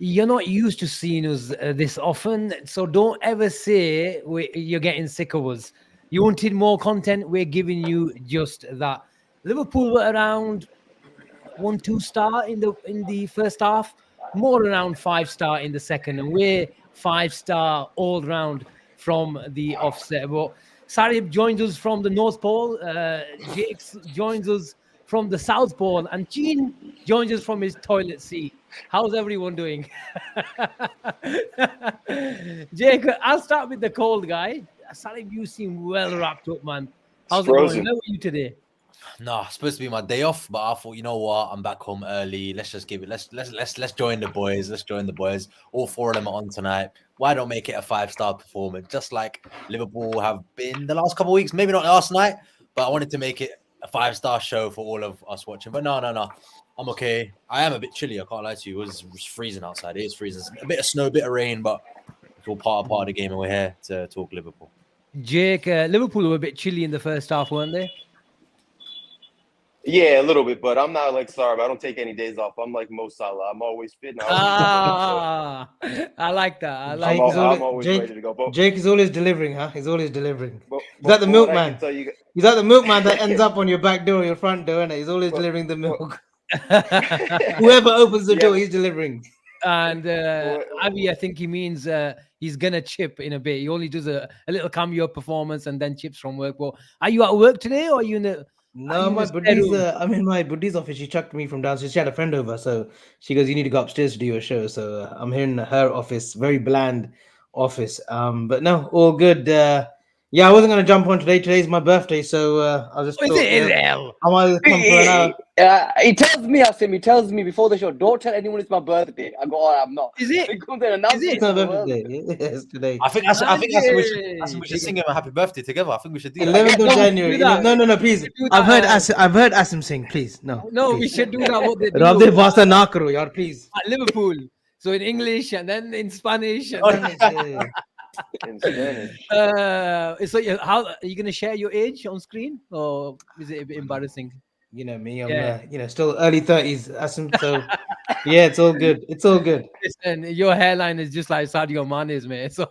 you're not used to seeing us this often, so don't ever say you're getting sick of us. You wanted more content, we're giving you just that. Liverpool were around 1-2 star in the first half, more around 5 star in the second, and we're 5 star all round from the offset. But Sarib joins us from the North Pole, Jake joins us from the South Pole, and Gene joins us from his toilet seat. How's everyone doing? Jake, I'll start with the cold guy. Sarib, you seem well wrapped up, man. It's How's it going? frozen. Where were you today? No, it's supposed to be my day off, but I thought, you know what, I'm back home early. Let's just give it. Let's join the boys. Let's join the boys. All four of them are on tonight. Why don't make it a 5-star performance, just like Liverpool have been the last couple of weeks? Maybe not last night, but I wanted to make it a 5-star show for all of us watching. But no, I'm okay. I am a bit chilly. I can't lie to you. It was freezing outside. It is freezing. A bit of snow, a bit of rain, but it's all part of the game, and we're here to talk Liverpool. Jake, Liverpool were a bit chilly in the first half, weren't they? Yeah, a little bit, but I'm not like Sarib. I don't take any days off. I'm like Mo Salah. I'm always fit. And I like that. I'm always ready to go. But, Jake is always delivering, huh? He's always delivering. But, He's like the milkman. He's like the milkman that ends up on your back door or your front door, and he's always delivering the milk. Whoever opens the door, he's delivering. And Avi, I think he means he's gonna chip in a bit. He only does a little cameo performance and then chips from work. But are you at work today, or are you in the? No, my buddy's. I'm in my buddy's office. She chucked me from downstairs. She had a friend over, so she goes, "You need to go upstairs to do your show." So I'm here in her office, very bland office. But no, all good. Yeah, I wasn't gonna jump on today. Today's my birthday, so I'll just. I might come for an hour. He tells me, Asim. He tells me before the show, "Don't tell anyone it's my birthday." I go, "Oh, I'm not." Is it? He comes and announces It's my birthday. Yes, today. I think we should sing him a happy birthday together. I think we should do 11th that. of January. No, please. I've heard Asim sing. Please, no. No, please. we should do that. What they do Rabde Vasa Nakro, yaar, please. at Liverpool. So in English and then in Spanish. And in Spanish. So how are you gonna share your age on screen, or is it a bit embarrassing? You know me, I'm still early 30s, Asim. So yeah, it's all good. It's all good. Listen, your hairline is just like Sadio Mane's, mate. So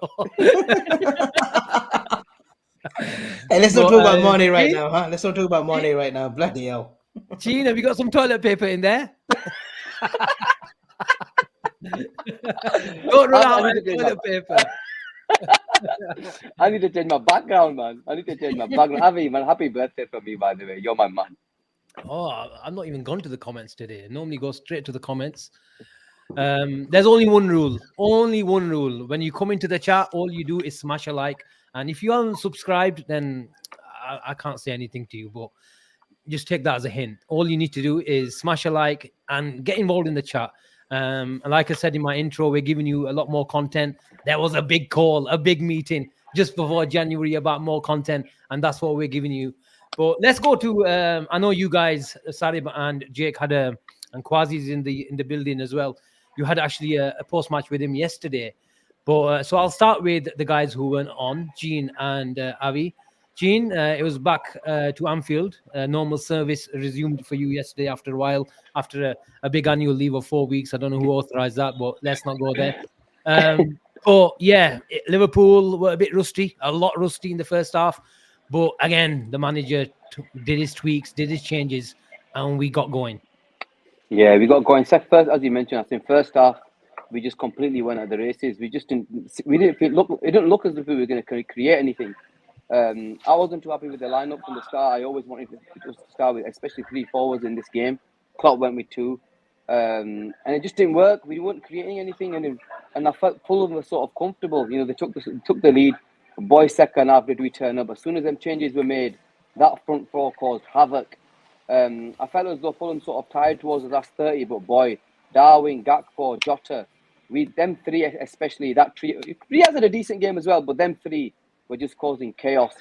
hey, let's not talk about Mane right now, huh? Let's not talk about Mane right now. Bloody hell. Gene, have you got some toilet paper in there? Don't run out of toilet paper. I need to change my background, man. Avi, man, happy birthday for me, by the way. You're my man. Oh, I'm not even gone to the comments today. Normally go straight to the comments. There's only one rule. When you come into the chat, all you do is smash a like. And if you haven't subscribed, then I can't say anything to you. But just take that as a hint. All you need to do is smash a like and get involved in the chat. And like I said in my intro, we're giving you a lot more content. There was a big call, a big meeting just before January about more content, and that's what we're giving you. But let's go to I know you guys, Sarib and Jake, had and Quasi's in the building as well. You had actually a post-match with him yesterday. But so I'll start with the guys who went on, Gene and Avi. Gene, it was back to Anfield. Normal service resumed for you yesterday after a while, after a big annual leave of 4 weeks. I don't know who authorized that, but let's not go there. But yeah, Liverpool were a bit rusty, a lot rusty in the first half. But again, the manager did his tweaks, did his changes, and we got going. Yeah, we got going. First, as you mentioned, I think first half, we just completely went at the races. We didn't look. It didn't look as if we were going to create anything. I wasn't too happy with the lineup from the start. I always wanted to start with, especially 3 forwards in this game. Klopp went with 2, and it just didn't work. We weren't creating anything, and I felt Fulham was sort of comfortable. You know, they took the lead. Boys second half did we turn up. As soon as them changes were made, that front 4 caused havoc. I felt as though Fulham sort of tired towards the last 30, but boy, Darwin, Gakpo, Jota, them 3 especially, that trio. Riaz had a decent game as well, but them 3 were just causing chaos.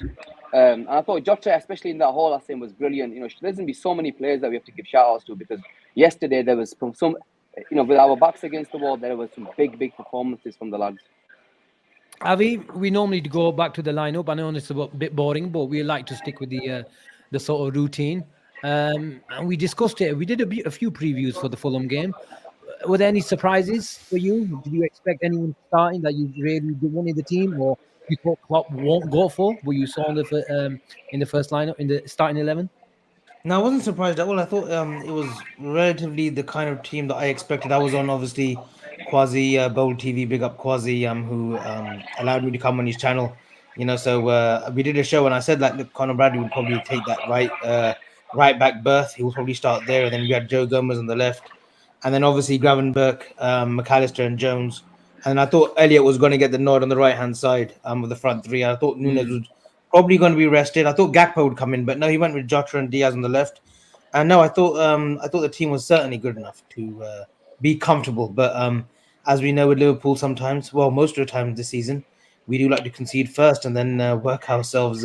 And I thought Jota, especially in that hole, I think was brilliant. You know, there's going to be so many players that we have to give shout-outs to, because yesterday there was some, you know, with our backs against the wall, there was some big performances from the lads. Avi, we normally go back to the lineup. I know it's a bit boring, but we like to stick with the sort of routine. And we discussed it. We did a few previews for the Fulham game. were there any surprises for you? Did you expect anyone starting that you really wanted the team, or you thought Klopp won't go for? What you saw in the first lineup in the starting 11? No, I wasn't surprised at all. I thought it was relatively the kind of team that I expected. I was on obviously Quasi Bold TV, big up Quasi, who allowed me to come on his channel. So we did a show and I said like, look, Conor Bradley would probably take that right back berth. He will probably start there, and then we had Joe Gomez on the left, and then obviously Gravenberch, McAllister, and Jones. And I thought Elliott was going to get the nod on the right hand side of the front three. I thought Nunes was probably going to be rested. I thought Gakpo would come in, but no, he went with Jota and Diaz on the left. And no, I thought the team was certainly good enough to be comfortable. But as we know with Liverpool, sometimes, well, most of the time this season, we do like to concede first and then work ourselves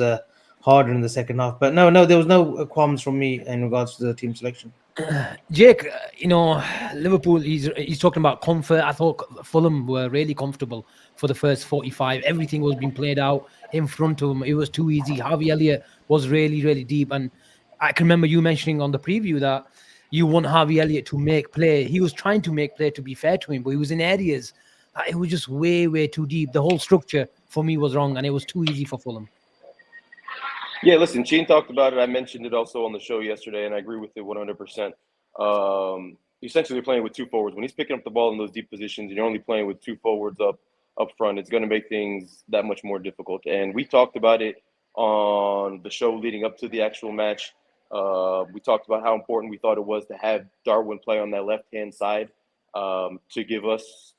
harder in the second half. But no, there was no qualms from me in regards to the team selection. Jake, Liverpool, he's talking about comfort. I thought Fulham were really comfortable for the first 45. Everything was being played out in front of them. It was too easy. Harvey Elliott was really, really deep. And I can remember you mentioning on the preview that you want Harvey Elliott to make play. He was trying to make play, to be fair to him, but he was in areas that it was just way, way too deep. The whole structure for me was wrong, and it was too easy for Fulham. Yeah, listen, Sheen talked about it. I mentioned it also on the show yesterday, and I agree with it 100%. Essentially, you're playing with two forwards. When he's picking up the ball in those deep positions, and you're only playing with two forwards up front, it's going to make things that much more difficult. And we talked about it on the show leading up to the actual match. We talked about how important we thought it was to have Darwin play on that left-hand side to give us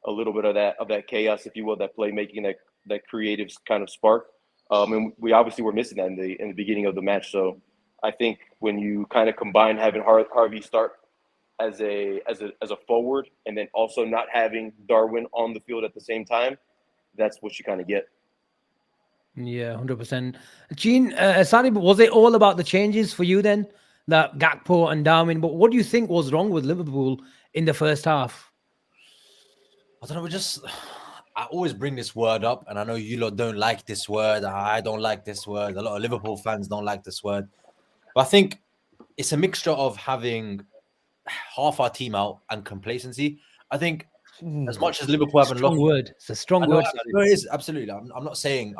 a little bit of that chaos, if you will, that playmaking, that creative kind of spark. And we obviously were missing that in the beginning of the match. So I think when you kind of combine having Harvey start as a forward and then also not having Darwin on the field at the same time, that's what you kind of get. Yeah, 100%. Gene, Sarib, was it all about the changes for you then? That Gakpo and Darwin. But what do you think was wrong with Liverpool in the first half? I don't know. I always bring this word up, and I know you lot don't like this word. I don't like this word. A lot of Liverpool fans don't like this word. But I think it's a mixture of having half our team out and complacency. I think as much as Liverpool haven't lost, word. It's a strong word. No, it is absolutely. I'm not saying.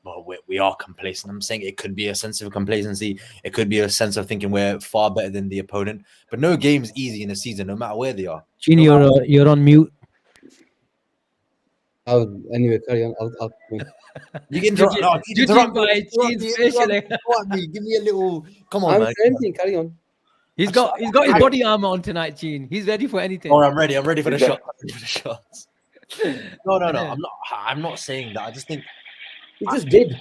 Well, we are complacent. I'm saying it could be a sense of complacency. It could be a sense of thinking we're far better than the opponent. But no game's easy in a season, no matter where they are. Gene, you're on mute. Anyway, carry on. I'll You can interrupt me. Give me a little. Come on, man. Carry on. He's got his body armor on tonight, Gene. He's ready for anything. Oh, I'm ready. I'm ready for the shot. Shots. No. I'm not saying that. I just think He just did.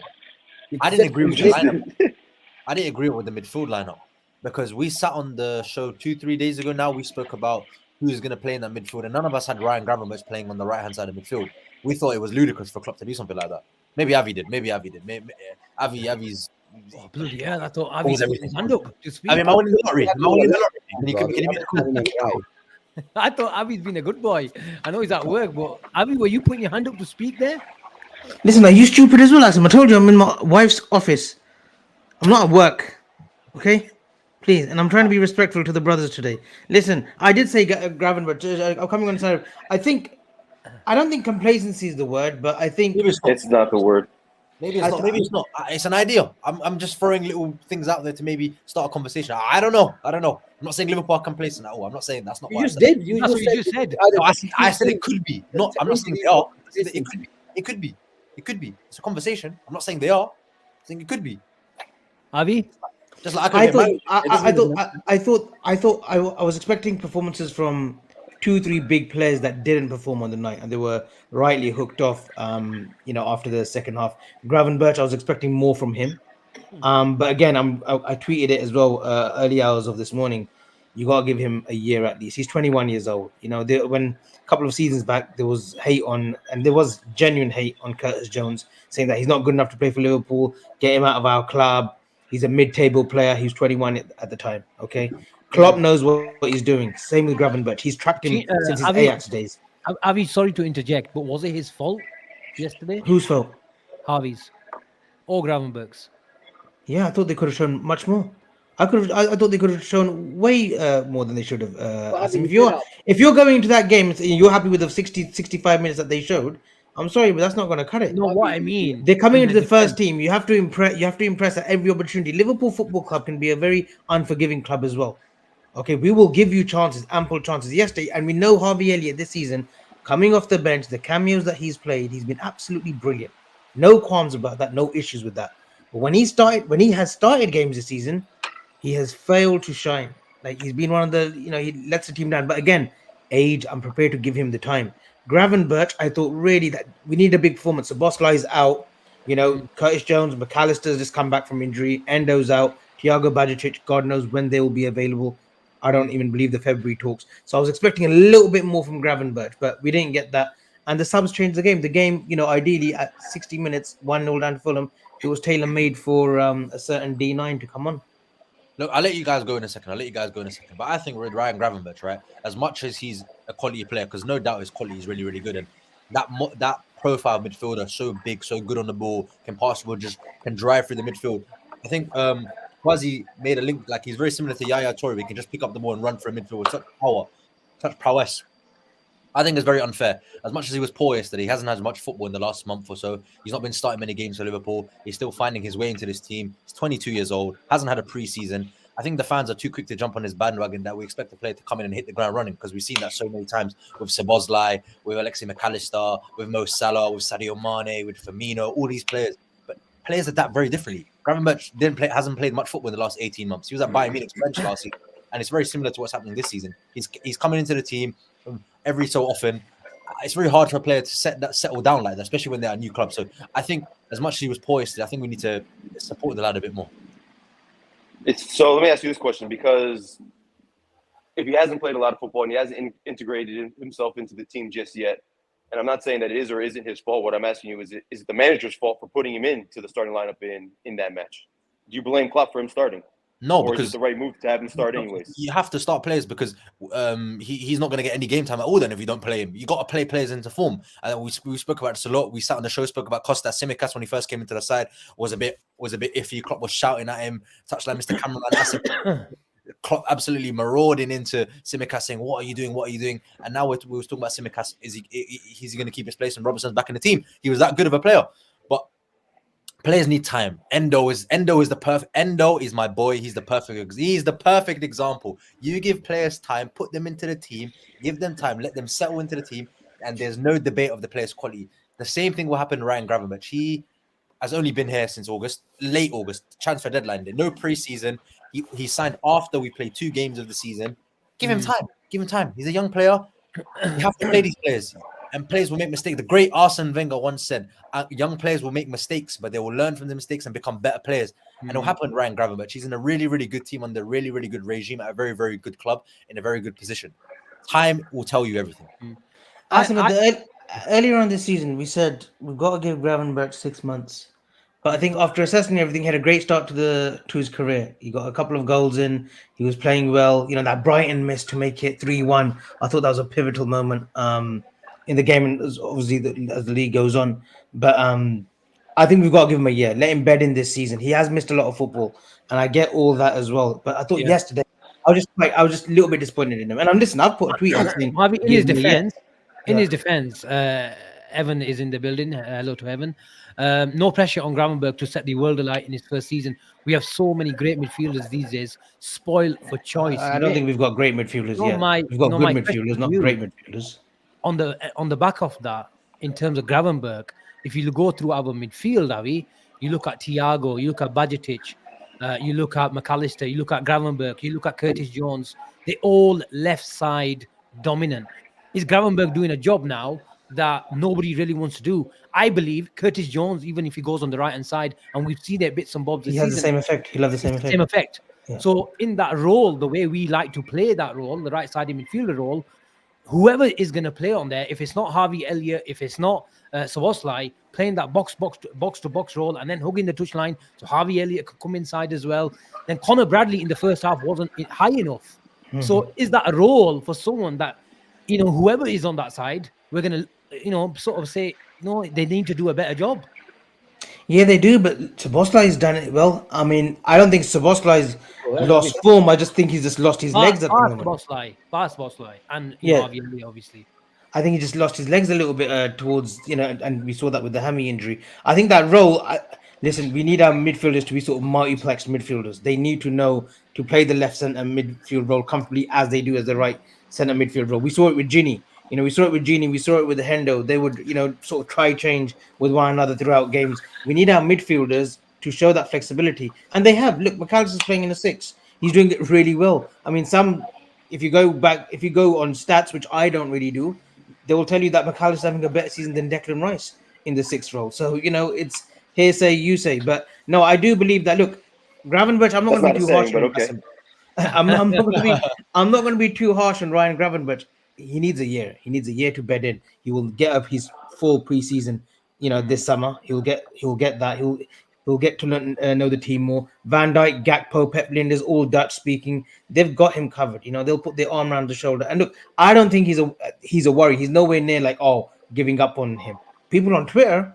I didn't agree with the lineup. I didn't agree with the midfield lineup because we sat on the show 2-3 days ago. Now we spoke about who's going to play in that midfield, and none of us had Ryan Gravenberch playing on the right hand side of midfield. We thought it was ludicrous for Klopp to do something like that. Maybe Avi did. Avi's. Oh, bloody hell! I thought Avi put his hand up to speak. I mean, my one in the lottery. Can you I thought Avi's been a good boy. I know he's at work, but Avi, were you putting your hand up to speak there? Listen, are you stupid as well, Asim? I told you I'm in my wife's office. I'm not at work. Okay? Please. And I'm trying to be respectful to the brothers today. Listen, I did say Gravenberch. I'm coming on side. I don't think complacency is the word, but I think it's not the word. Maybe it's not. It's an idea. I'm just throwing little things out there to maybe start a conversation. I don't know. I'm not saying Liverpool are complacent at all. I'm not saying that's not what you just did. That's what you just said. No, I said it could be. I'm not saying they are. It could be. It's a conversation. I'm not saying they are. I'm saying it could be. Avi? Just like I was expecting performances from 2-3 big players that didn't perform on the night, and they were rightly hooked off. After the second half, Gravenberch, I was expecting more from him. But again, I tweeted it as well early hours of this morning. You gotta give him a year at least. He's 21 years old. When a couple of seasons back there was hate on, and there was genuine hate on Curtis Jones, saying that he's not good enough to play for Liverpool. Get him out of our club. He's a mid-table player. He was 21 at the time. Okay. Klopp knows what he's doing. Same with Gravenberch. He's tracked him since his Ajax days. Avi, sorry to interject, but was it his fault yesterday? Whose fault? Harvey's or Gravenberch's? Yeah, I thought they could have shown much more. I thought they could have shown way more than they should have. I Asim. mean, If you're going into that game and you're happy with the 60, 65 minutes that they showed, I'm sorry, but that's not going to cut it. No, what I mean, They're coming in into the first defense, team. You have to impress. You have to impress at every opportunity. Liverpool Football Club can be a very unforgiving club as well. Okay, we will give you chances, ample chances. Yesterday, and we know Harvey Elliott this season, coming off the bench, the cameos that he's played, he's been absolutely brilliant. No qualms about that. No issues with that. But when he has started games this season, he has failed to shine. Like he's been one of the, he lets the team down. But again, age, I'm prepared to give him the time. Gravenberch, I thought really that we need a big performance. So Boskla is out. Curtis Jones, McAllister's just come back from injury. Endo's out. Thiago Bajicic, God knows when they will be available. I don't even believe the February talks. So I was expecting a little bit more from Gravenberch, but we didn't get that. And the subs changed the game. The game, ideally at 60 minutes, 1-0 down to Fulham, it was tailor-made for a certain D9 to come on. Look, I'll let you guys go in a second. But I think with Ryan Gravenberch, right, as much as he's a quality player, because no doubt his quality is really, really good, and that profile midfielder, so big, so good on the ball, can pass the ball, just can drive through the midfield. I think Quasi made a link, like he's very similar to Yaya Toure. He can just pick up the ball and run for a midfield with such power, such prowess. I think it's very unfair. As much as he was poor yesterday, he hasn't had much football in the last month or so. He's not been starting many games for Liverpool. He's still finding his way into this team. He's 22 years old, hasn't had a pre-season. I think the fans are too quick to jump on his bandwagon that we expect the player to come in and hit the ground running, because we've seen that so many times with Szoboszlai, with Alexis McAllister, with Mo Salah, with Sadio Mane, with Firmino, all these players. But players adapt very differently. Gravenberch hasn't played much football in the last 18 months. He was at Bayern Munich's bench last season, and it's very similar to what's happening this season. He's coming into the team every so often. It's very hard for a player to settle down like that, especially when they're at a new club. So I think as much as he was poor yesterday, I think we need to support the lad a bit more. So let me ask you this question, because if he hasn't played a lot of football and he hasn't integrated himself into the team just yet, and I'm not saying that it is or isn't his fault, what I'm asking you is it the manager's fault for putting him into the starting lineup in that match? Do you blame Klopp for him starting? No, or because is it the right move to have him start anyways? You have to start players, because he's not going to get any game time at all then if you don't play him. You got to play players into form. And we spoke about this a lot. We sat on the show, spoke about Kostas Tsimikas when he first came into the side, was a bit iffy. Klopp was shouting at him, touched like Mr. Cameron. Asim. Klopp absolutely marauding into Tsimikas, saying, "What are you doing? What are you doing?" And now we were talking about Tsimikas. Is he going to keep his place? And Robertson's back in the team. He was that good of a player, but players need time. Endo is my boy. He's the perfect example. You give players time, put them into the team, give them time, let them settle into the team, and there's no debate of the player's quality. The same thing will happen to Ryan Gravenberch. He has only been here since late August, transfer deadline. No preseason. He signed after we played 2 games of the season. Give him time. He's a young player. You have to play these players. And players will make mistakes. The great Arsene Wenger once said, young players will make mistakes, but they will learn from the mistakes and become better players. And it'll happen to Ryan Gravenberch. He's in a really, really good team under a really, really good regime at a very, very good club in a very good position. Time will tell you everything. Earlier on this season, we said we've got to give Gravenberch 6 months. But I think after assessing everything, he had a great start to his career. He got a couple of goals in. He was playing well. That Brighton miss to make it 3-1. I thought that was a pivotal moment in the game, and obviously as the league goes on. But I think we've got to give him a year. Let him bed in this season. He has missed a lot of football, and I get all that as well. But I thought yesterday, I was just a little bit disappointed in him. And I've put a tweet out saying, in his defense, Evan is in the building. Hello to Evan. No pressure on Gravenberch to set the world alight in his first season. We have so many great midfielders these days. Spoiled for choice. I don't think we've got great midfielders yet. We've got good midfielders, not great midfielders. On the back of that, in terms of Gravenberch, if you go through our midfield, Avi, you look at Thiago, you look at Bajicic, you look at McAllister, you look at Gravenberch, you look at Curtis Jones. They're all left side dominant. Is Gravenberch doing a job now that nobody really wants to do? I believe Curtis Jones, even if he goes on the right hand side, and we've seen it bits and bobs this he has season, the same effect. He'll have the same effect. Yeah. So in that role, the way we like to play that role, the right sided midfielder role, whoever is going to play on there, if it's not Harvey Elliott, if it's not Szoboszlai, playing that box to box role and then hugging the touchline, so Harvey Elliott could come inside as well. Then Conor Bradley in the first half wasn't high enough. Mm-hmm. So is that a role for someone that, whoever is on that side, we're going to, sort of say, they need to do a better job? Yeah, they do, but Szoboszlai has done it well. I mean, I don't think Szoboszlai's lost form. I just think he's just lost his legs at the moment. Pass Bosley, and Yeah. obviously. I think he just lost his legs a little bit towards, and we saw that with the hammy injury. I think that role, listen, we need our midfielders to be sort of multiplex midfielders. They need to know to play the left centre midfield role comfortably as they do as the right centre midfield role. We saw it with Ginny. We saw it with Gini. We saw it with Hendo. They would, sort of try change with one another throughout games. We need our midfielders to show that flexibility. And they have. Look, McAllister's playing in a 6. He's doing it really well. I mean, if you go on stats, which I don't really do, they will tell you that McAllister's having a better season than Declan Rice in the 6th role. So, it's hearsay, you say. But no, I do believe that, look, Gravenberch, I'm not going to be too harsh on okay. I'm not going to be too harsh on Ryan Gravenberch. He needs a year. He needs a year to bed in. He will get up his full preseason, this summer. He'll get that. He'll get to know the team more. Van Dijk, Gakpo, Pep Linders, all Dutch speaking. They've got him covered. They'll put their arm around the shoulder. And look, I don't think he's a worry. He's nowhere near like giving up on him. People on Twitter,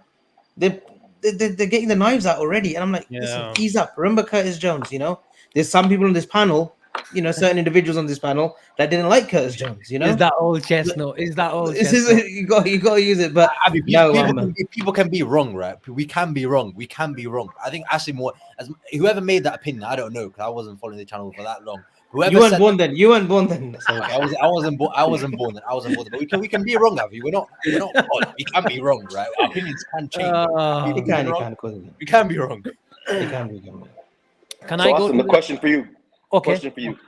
they're getting the knives out already, and I'm like, listen, ease up. Remember Curtis Jones. There's some people on this panel, certain individuals on this panel that didn't like Curtis Jones. Is that old chestnut? You got to use it. But I mean, people can be wrong, right? We can be wrong. I think Asim, whoever made that opinion, I don't know because I wasn't following the channel for that long. You weren't born then. Okay, I wasn't born then. But we can be wrong, Avi. We're not God. We can be wrong, right? Our opinions can change. We can be wrong. Can I go? The question for you. Okay. Question for you.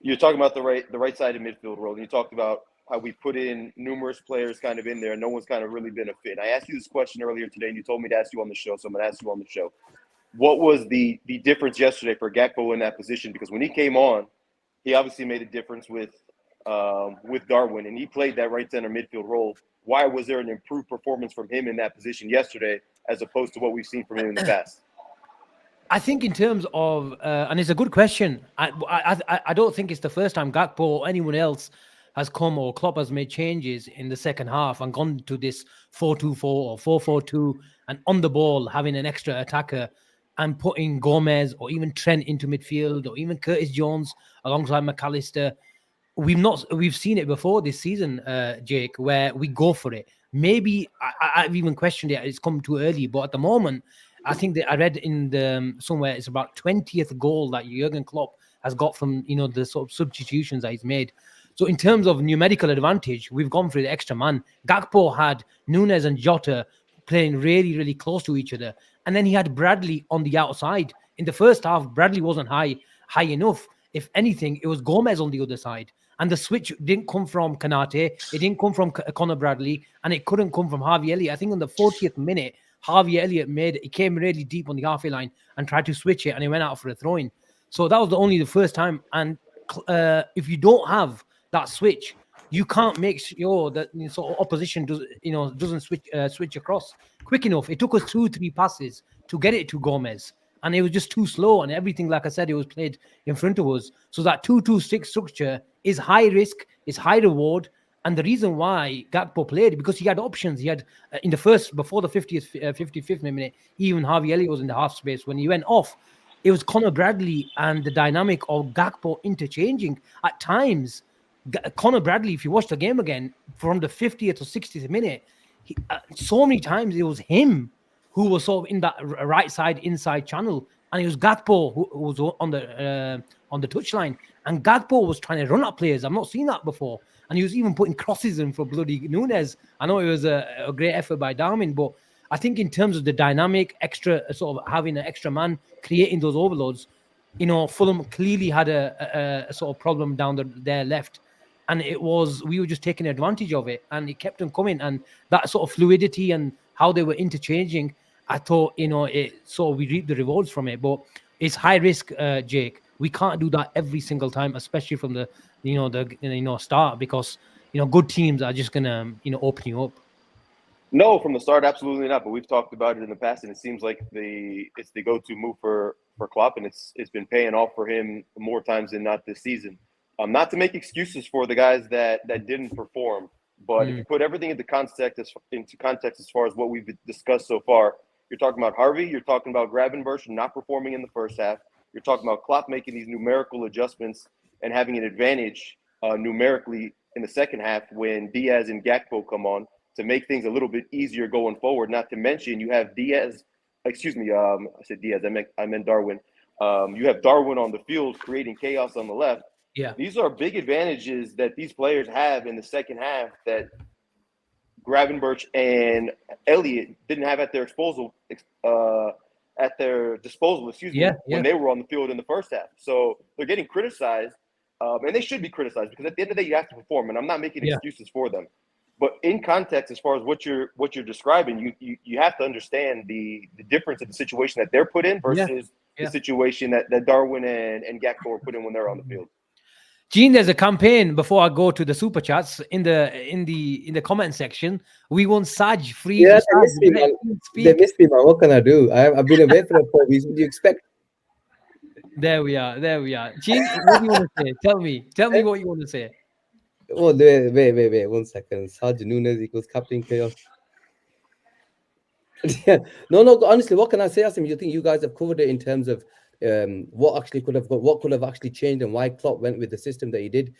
You're talking about the right side of midfield role, and you talked about how we put in numerous players kind of in there, and no one's kind of really been a fit. I asked you this question earlier today, and you told me to ask you on the show, so I'm going to ask you on the show. What was the difference yesterday for Gakpo in that position? Because when he came on, he obviously made a difference with Darwin, and he played that right center midfield role. Why was there an improved performance from him in that position yesterday as opposed to what we've seen from him in the past? I think in terms of, and it's a good question. I don't think it's the first time Gakpo or anyone else has come or Klopp has made changes in the second half and gone to this 4-2-4 or 4-4-2 and on the ball having an extra attacker and putting Gomez or even Trent into midfield or even Curtis Jones alongside McAllister. We've seen it before this season, Jake, where we go for it. Maybe I've even questioned it. It's come too early, but at the moment, I think that I read in somewhere it's about 20th goal that Jurgen Klopp has got from the sort of substitutions that he's made. So in terms of numerical advantage, we've gone for the extra man. Gakpo had Nunes and Jota playing really, really close to each other, and then he had Bradley on the outside. In the first half, Bradley wasn't high enough. If anything, it was Gomez on the other side. And the switch didn't come from Kanate, it didn't come from Conor Bradley, and it couldn't come from Harvey Elliott. I think on the 40th minute, Harvey Elliott he came really deep on the halfway line and tried to switch it, and he went out for a throw-in. So that was only the first time. And if you don't have that switch, you can't make sure that sort of opposition doesn't switch across quick enough. It took us 2-3 passes to get it to Gomez, and it was just too slow. And everything, like I said, it was played in front of us. So that 2-2-6 structure is high risk, is high reward. And the reason why Gakpo played, because he had options. He had in the first, before the 55th minute, even Harvey Elliott was in the half space. When he went off, it was Conor Bradley and the dynamic of Gakpo interchanging. At times, Conor Bradley, if you watch the game again, from the 50th or 60th minute, so many times it was him who was sort of in that right side inside channel, and it was Gakpo who was on the touchline, and Gakpo was trying to run at players. I've not seen that before, and he was even putting crosses in for bloody Nunes. I know it was a great effort by Darwin, but I think in terms of the dynamic, extra sort of having an extra man creating those overloads, Fulham clearly had a sort of problem down their left. And we were just taking advantage of it, and it kept on coming. And that sort of fluidity and how they were interchanging, I thought, so we reaped the rewards from it. But it's high risk, Jake. We can't do that every single time, especially from the start, because good teams are just gonna open you up. No, from the start, absolutely not. But we've talked about it in the past, and it seems like it's the go-to move for Klopp, and it's been paying off for him more times than not this season. Not to make excuses for the guys that didn't perform, but if you put everything into context as far as what we've discussed so far, you're talking about Harvey, you're talking about Gravenberch not performing in the first half, you're talking about Klopp making these numerical adjustments and having an advantage numerically in the second half when Diaz and Gakpo come on to make things a little bit easier going forward. Not to mention you have Diaz, excuse me, I said Diaz, I meant Darwin. You have Darwin on the field creating chaos on the left. Yeah. These are big advantages that these players have in the second half that Gravenberch and Elliott didn't have at their disposal. When they were on the field in the first half. So they're getting criticized, and they should be criticized because at the end of the day, you have to perform. And I'm not making excuses for them, but in context, as far as what you're describing, you have to understand the difference of the situation that they're put in versus the situation that Darwin and Gakpo are put in when they're on the field. Gene, there's a campaign before I go to the super chats in the comment section. We want Saj free. Yeah, they missed me, man. They missed me, man. What can I do? I've been away for 4 weeks. What do you expect? There we are. Gene, what do you want to say? Tell me what you want to say. Oh, wait. 1 second. Saj Nunes equals Captain Chaos. Yeah. No. Honestly, what can I say, Asim? You think you guys have covered it in terms of what could have actually changed and why Klopp went with the system that he did?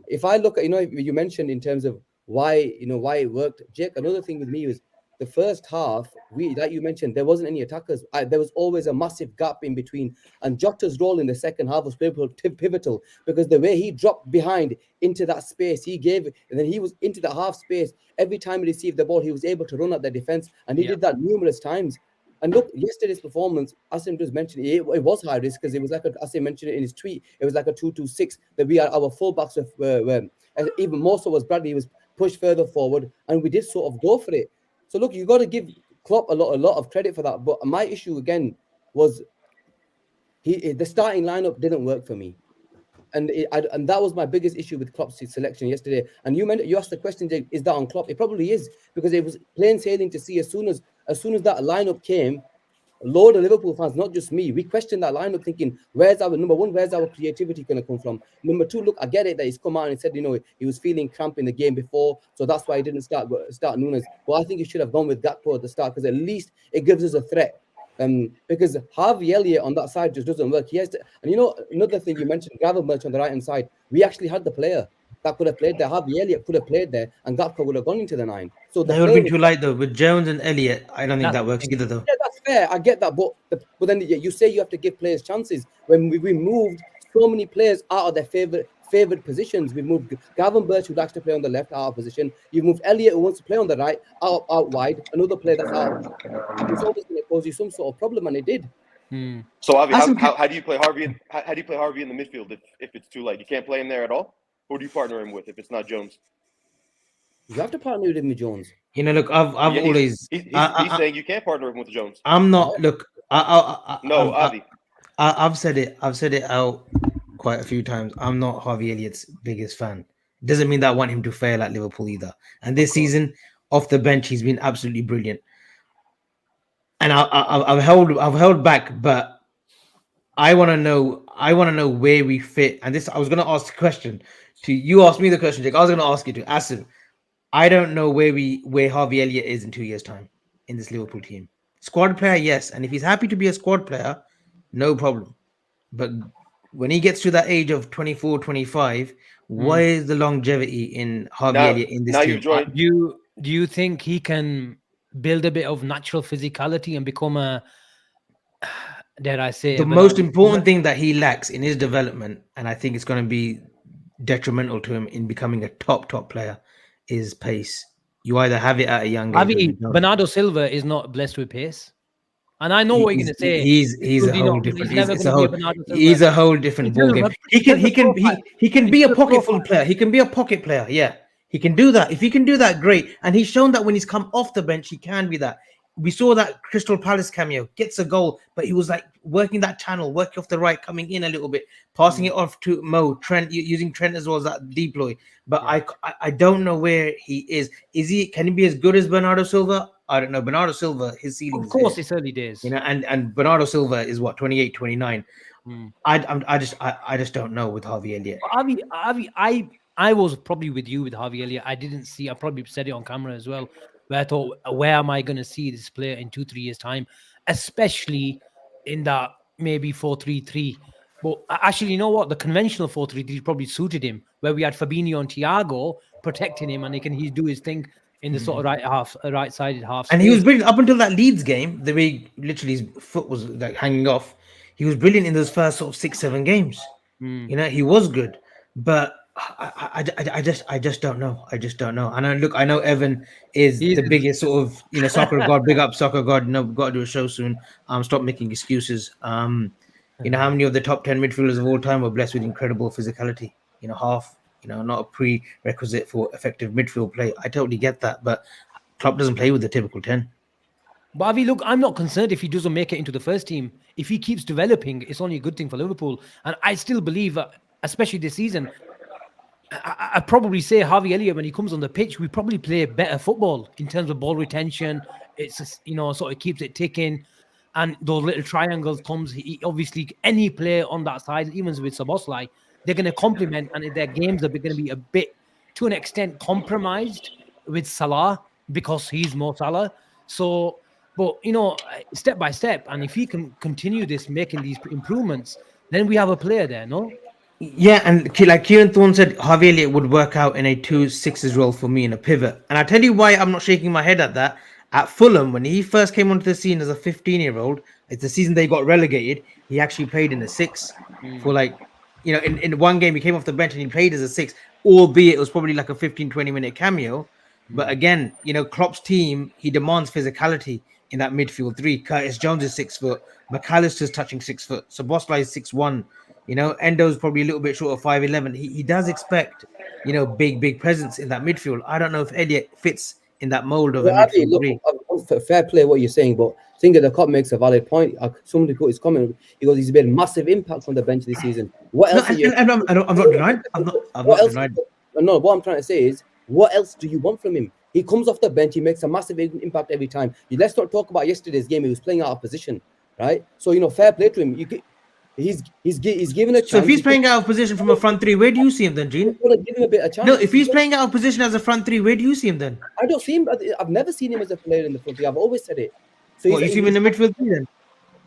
If I look at, you mentioned in terms of why it worked, Jake. Another thing with me was the first half. Like you mentioned, there wasn't any attackers. There was always a massive gap in between, and Jota's role in the second half was pivotal because the way he dropped behind into that space he gave, and then he was into the half space. Every time he received the ball, he was able to run at the defense, and he did that numerous times. And look, yesterday's performance, Asim just mentioned it was high risk because it was like Asim mentioned it in his tweet. It was like a 2-2-6 that we are our fullbacks were even more so was Bradley. He was pushed further forward, and we did sort of go for it. So look, you got to give Klopp a lot of credit for that. But my issue again was the starting lineup didn't work for me. And that was my biggest issue with Klopp's selection yesterday. And you asked the question, Jake, is that on Klopp? It probably is, because it was plain sailing to see as soon as that lineup came, a load of Liverpool fans, not just me, we questioned that lineup thinking, where's our creativity going to come from? Number two, look, I get it that he's come out and said, he was feeling cramp in the game before, so that's why he didn't start Nunes. But I think he should have gone with Gakpo at the start because at least it gives us a threat. Because Harvey Elliott on that side just doesn't work. He has to, and another thing you mentioned, Gravenberch on the right hand side. We actually had the player that could have played there. Harvey Elliott could have played there, and Gakpo would have gone into the 9. So that would have been too light though. With Jones and Elliott, I don't think that works either though. Yeah, that's fair. I get that, but then you say you have to give players chances. When we moved so many players out of their favored positions, we moved Gravenberch, who likes to play on the left, out of position. You move Elliott, who wants to play on the right, out wide. Another player that's out. It's always going to cause you some sort of problem, and it did. So, Avi, how do you play Harvey? How do you play Harvey in the midfield if it's too late? You can't play him there at all. Who do you partner him with if it's not Jones? You have to partner with him with Jones. Look, I've always. He's saying you can't partner him with Jones. I'm not. Look, Avi. I've said it. I've said it out quite a few times. I'm not Harvey Elliott's biggest fan. Doesn't mean that I want him to fail at Liverpool either. And this season, off the bench, he's been absolutely brilliant. And I've held back, but I want to know where we fit. And this, I was going to ask the question to you. Asked me the question, Jake. I was going to ask you to Asim. I don't know where Harvey Elliott is in 2 years' time in this Liverpool team. Squad player, yes, and if he's happy to be a squad player, no problem. But when he gets to that age of 24, 25, where is the longevity in Harvey Elliott in this team? Do you think he can build a bit of natural physicality and become a, dare I say, the most important thing that he lacks in his development, and I think it's going to be detrimental to him in becoming a top player, is pace. You either have it at a young age. Bernardo Silva is not blessed with pace. And I know what you're going to say. He's a whole different. He's a whole different ballgame. He can be a pocketful player. He can be a pocket player. Yeah, he can do that. If he can do that, great. And he's shown that when he's come off the bench, he can be that. We saw that Crystal Palace cameo, gets a goal, but he was like working that channel, working off the right, coming in a little bit, passing it off to Mo, Trent, using Trent as well as that deploy. But I don't know where he is. Can he be as good as Bernardo Silva? I don't know. Bernardo Silva, his ceiling. Of course, it's early days. And Bernardo Silva is what, 28, 29. I just don't know with Harvey Elliott. I was probably with you with Harvey Elliott. I probably said it on camera as well, where I thought, where am I going to see this player in 2-3 years' time, especially in that maybe 4-3-3. But actually, you know what? The conventional 4-3-3 probably suited him, where we had Fabinho and Thiago protecting him, and he do his thing in the sort of right-sided half And he was space. brilliant up until that Leeds game. The way literally his foot was like hanging off, he was brilliant in those first sort of 6-7 games. Mm. You know, he was good, but I just don't know. I just don't know. And I know Evan is He's the biggest sort of soccer god. Big up soccer god. No, got to do a show soon. Stop making excuses. How many of the top 10 midfielders of all time were blessed with incredible physicality? Half. Not a prerequisite for effective midfield play. I totally get that, but Klopp doesn't play with the typical 10. But Avi, look, I'm not concerned if he doesn't make it into the first team. If he keeps developing, it's only a good thing for Liverpool. And I still believe, especially this season, I'd probably say Harvey Elliott, when he comes on the pitch, we probably play better football in terms of ball retention. It's just, sort of keeps it ticking. And those little triangles comes, he obviously, any player on that side, even with Szoboszlai, they're going to complement, and their games are going to be a bit, to an extent, compromised with Salah because he's more Salah. So, but, step by step, and if he can continue this, making these improvements, then we have a player there, no? Yeah, and like Kieran Thorne said, Harvey Elliott would work out in a 2-6s role for me in a pivot. And I tell you why I'm not shaking my head at that. At Fulham, when he first came onto the scene as a 15-year-old, it's the season they got relegated. He actually played in the 6 for in one game he came off the bench and he played as a 6, albeit it was probably like a 15-20 minute cameo. But again, Klopp's team, he demands physicality in that midfield 3. Curtis Jones is 6 foot, McAllister's touching 6 foot, Szoboszlai is 6'1". Endo's probably a little bit short of 5'11". He does expect, big presence in that midfield. I don't know if Elliott fits in that mold of a midfield. Look, fair play what you're saying, but I think that the cop makes a valid point. Somebody put his comment. He goes, he's made a massive impact on the bench this season. What else? I'm not denying. I'm not denying. No, what I'm trying to say is, what else do you want from him? He comes off the bench. He makes a massive impact every time. Let's not talk about yesterday's game. He was playing out of position, right? So fair play to him. He's given a chance. So if he's playing out of position from a front 3, where do you see him then, Gene? Give him a bit of chance. No, if he's playing out of position as a front 3, where do you see him then? I don't see him. I've never seen him as a player in the front 3. I've always said it. So you see him in the midfield 3 then?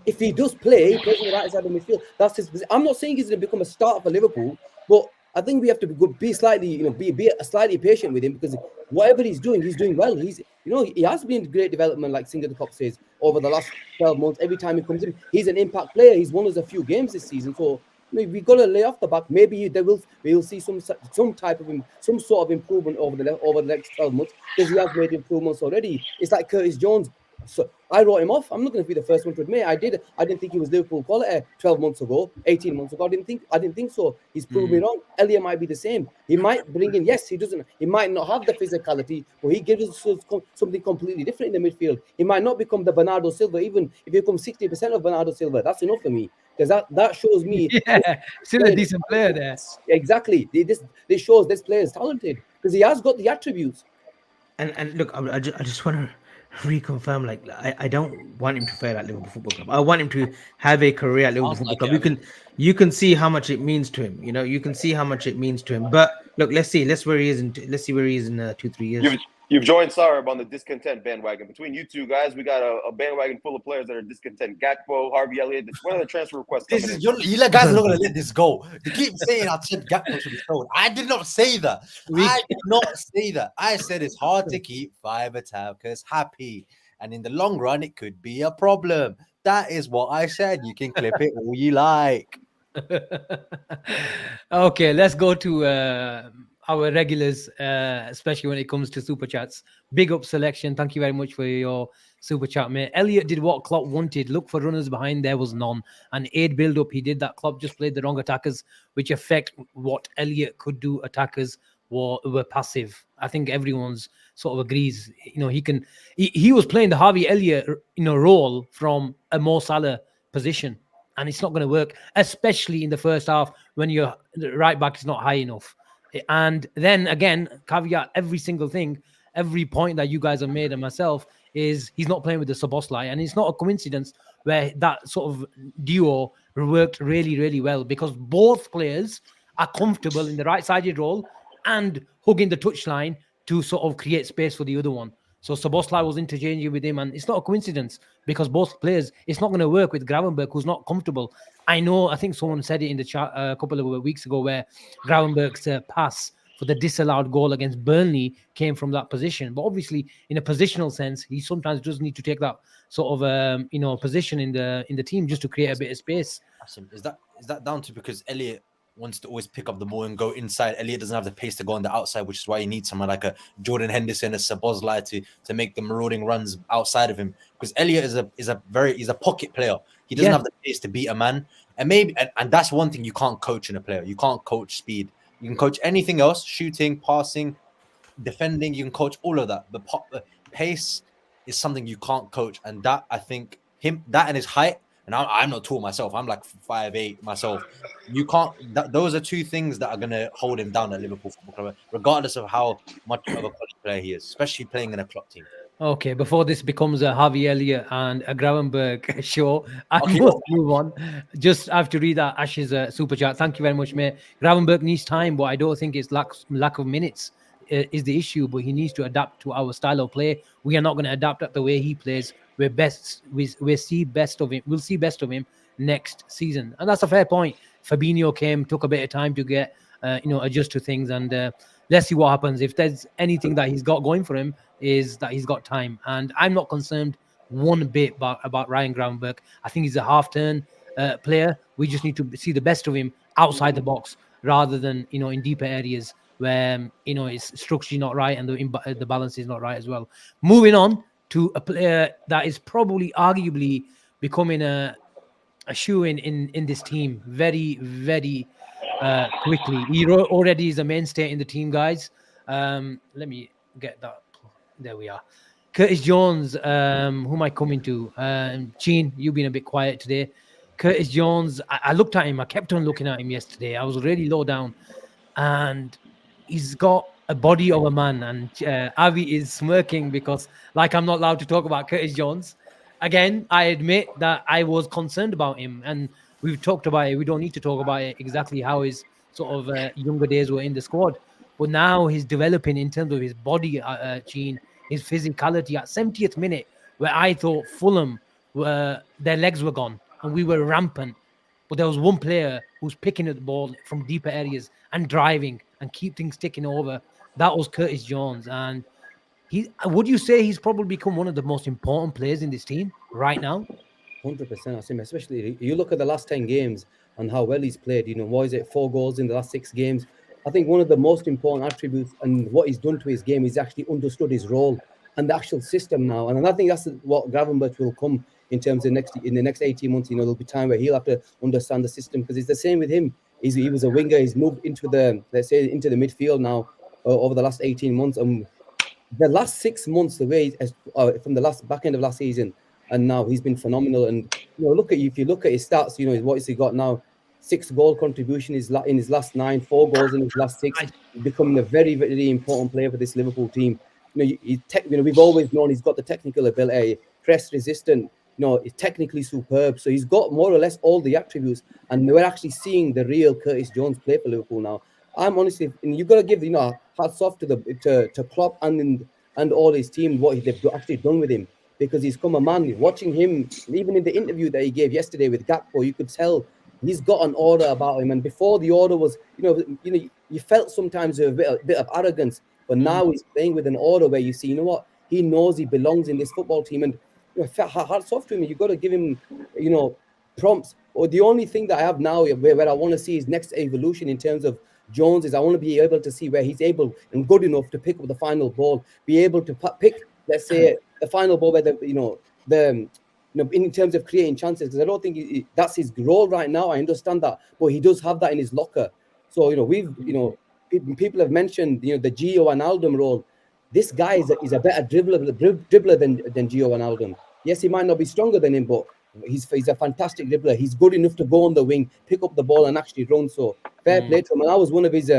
If he does play, he plays on the right side of the midfield. That's his position. I'm not saying he's going to become a starter for Liverpool, but I think we have to be slightly, be slightly patient with him, because whatever he's doing well. He has been in great development, like Singer the Cop says, over the last 12 months. Every time he comes in, he's an impact player. He's won us a few games this season. So we got to lay off the back. Maybe we will see some sort of improvement over the next 12 months, because he has made improvements already. It's like Curtis Jones. So I wrote him off. I'm not going to be the first one to admit I did. I didn't think he was Liverpool quality 12 months ago, 18 months ago. I didn't think so. He's proved me wrong. Elliott might be the same. He might bring in. Yes, he doesn't. He might not have the physicality, but he gives us something completely different in the midfield. He might not become the Bernardo Silva. Even if he becomes 60% of Bernardo Silva, that's enough for me, because that shows me. Yeah, still a decent player there. Exactly. This shows this player is talented, because he has got the attributes. And look, I just want to reconfirm, like, I don't want him to fail at Liverpool Football Club. I want him to have a career at Liverpool Football Club. You can see how much it means to him. You can see how much it means to him. But look, let's see where he is in 2-3 years. You've joined Sarib on the discontent bandwagon. Between you two guys, we got a bandwagon full of players that are discontent. Gakpo, Harvey Elliott. When are the transfer requests coming in? You guys are not going to let this go. You keep saying I said Gakpo should be sold. I did not say that. I said it's hard to keep 5 attackers happy, and in the long run, it could be a problem. That is what I said. You can clip it all you like. Okay, let's go to our regulars, especially when it comes to super chats. Big up selection. Thank you very much for your super chat, mate. Elliott did what Klopp wanted. Look for runners behind. There was none. And aid build up. He did that. Klopp just played the wrong attackers, which affect what Elliott could do. Attackers were passive. I think everyone's sort of agrees. He was playing the Harvey Elliott role from a Mo Salah position, and it's not going to work, especially in the first half when your right back is not high enough. And then again, caveat every single thing, every point that you guys have made and myself is he's not playing with the Szoboszlai, and it's not a coincidence where that sort of duo worked really, really well, because both players are comfortable in the right-sided role and hugging the touchline to sort of create space for the other one. So Szoboszlai was interchanging with him, and it's not a coincidence because both players, it's not going to work with Gravenberch, who's not comfortable. I think someone said it in the chat a couple of weeks ago where Gravenberch's pass for the disallowed goal against Burnley came from that position. But obviously, in a positional sense, he sometimes does need to take that sort of position in the team just to create a bit of space. Asim, is that down to because Elliot wants to always pick up the ball and go inside? Elliot doesn't have the pace to go on the outside, which is why you need someone like a Jordan Henderson, a Szoboszlai to make the marauding runs outside of him. Because Elliot is a pocket player. He doesn't have the pace to beat a man, and maybe and that's one thing you can't coach in a player. You can't coach speed. You can coach anything else: shooting, passing, defending. You can coach all of that. The pace is something you can't coach, and that I think that and his height. And I'm not tall myself. I'm like 5'8" myself. You can't. Those are two things that are going to hold him down at Liverpool Football Club, regardless of how much of a quality player he is, especially playing in a club team. Okay, before this becomes a Harvey Elliott and a Gravenberch show, I must move on. Just have to read that Ash's super chat. Thank you very much, mate. Gravenberch needs time, but I don't think it's lack of minutes is the issue, but he needs to adapt to our style of play. We are not going to adapt at the way he plays. We'll see best of him next season, and that's a fair point. Fabinho came, took a bit of time to get adjust to things, and let's see what happens. If there's anything that he's got going for him, is that he's got time, and I'm not concerned one bit about Ryan Gravenberch. I think he's a half-turn player. We just need to see the best of him outside the box rather than in deeper areas where his structure not right and the balance is not right as well. Moving on to a player that is probably arguably becoming a shoe in this team very, very quickly. He already is a mainstay in the team, guys. Let me get that. There we are. Curtis Jones, who am I coming to? Gene, you've been a bit quiet today. Curtis Jones, I looked at him. I kept on looking at him yesterday. I was really low down. And he's got a body of a man. And Avi is smirking because, like, I'm not allowed to talk about Curtis Jones. Again, I admit that I was concerned about him. And we've talked about it. We don't need to talk about it exactly how his sort of younger days were in the squad. But now he's developing in terms of his body, Gene, his physicality at 70th minute, where I thought Fulham, their legs were gone and we were rampant. But there was one player who's picking at the ball from deeper areas and driving and keep things ticking over. That was Curtis Jones. And would you say he's probably become one of the most important players in this team right now? 100%, Asim, especially you look at the last 10 games and how well he's played. What is it, 4 goals in the last 6 games? I think one of the most important attributes and what he's done to his game is actually understood his role and the actual system now. And I think that's what Gravenberch will come in terms of in the next 18 months. There'll be time where he'll have to understand the system, because it's the same with him. He was a winger. He's moved into the midfield now over the last 18 months. The last 6 months, the way from the back end of last season and now, he's been phenomenal. And if you look at his stats, what has he got now? 6 goal contribution in his last 9, 4 goals in his last 6. He's becoming a very, very important player for this Liverpool team. We've always known he's got the technical ability, press resistant. He's technically superb. So he's got more or less all the attributes, and we're actually seeing the real Curtis Jones play for Liverpool now. I'm honestly, and you've got to give hats off to Klopp and all his team, what they've actually done with him, because he's come a man. Watching him, even in the interview that he gave yesterday with Gakpo, you could tell he's got an aura about him. And before, the aura was, you felt sometimes a bit of arrogance, but now he's playing with an aura where you see, he knows he belongs in this football team. And hats off to him. You've got to give him, prompts. Or the only thing that I have now where I want to see his next evolution in terms of Jones is I want to be able to see where he's able and good enough to pick up the final ball, be able to pick, let's say, the final ball where in terms of creating chances, because I don't think that's his role right now. I understand that, but he does have that in his locker. So people have mentioned the Gio Wijnaldum role. This guy is a better dribbler than Gio Wijnaldum. Yes, he might not be stronger than him, but he's a fantastic dribbler. He's good enough to go on the wing, pick up the ball, and actually run. So fair play to him. And I was one of his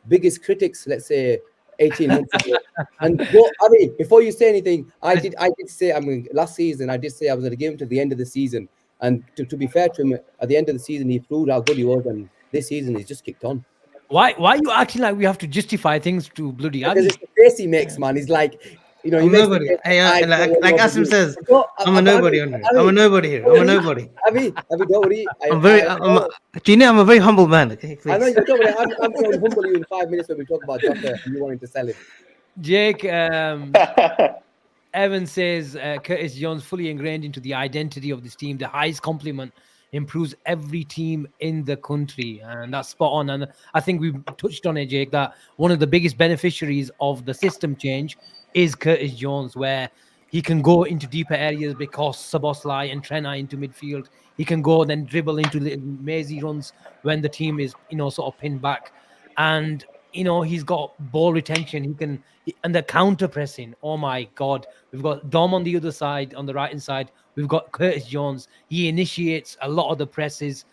biggest critics, let's say, 18 months ago. And Abi, before you say anything, I did say, last season I did say I was going to give him to the end of the season. And to be fair to him, at the end of the season he proved how good he was, and this season he's just kicked on. Why are you acting like we have to justify things to bloody Abi? Because it's the face he makes, man. He's like, You know, he I'm makes the nobody. case that I don't want Like more Asim Brazil. says, No, I'm a nobody on here. I'm a nobody here. I'm a nobody. Avi, don't worry. I'm Gina, I'm a very humble man. Okay, I know please. you don't worry. I'm going to humble you in 5 minutes when we talk about Jota and you wanting to sell him. Jake, Evan says Curtis Jones fully ingrained into the identity of this team. The highest compliment improves every team in the country, and that's spot on. And I think we've touched on it, Jake, that one of the biggest beneficiaries of the system change is Curtis Jones, where he can go into deeper areas because Szoboszlai and Trent are into midfield. He can go then dribble into the mazy runs when the team is, sort of pinned back. And he's got ball retention. And the counter pressing. Oh my God. We've got Dom on the other side, on the right hand side. We've got Curtis Jones. He initiates a lot of the presses.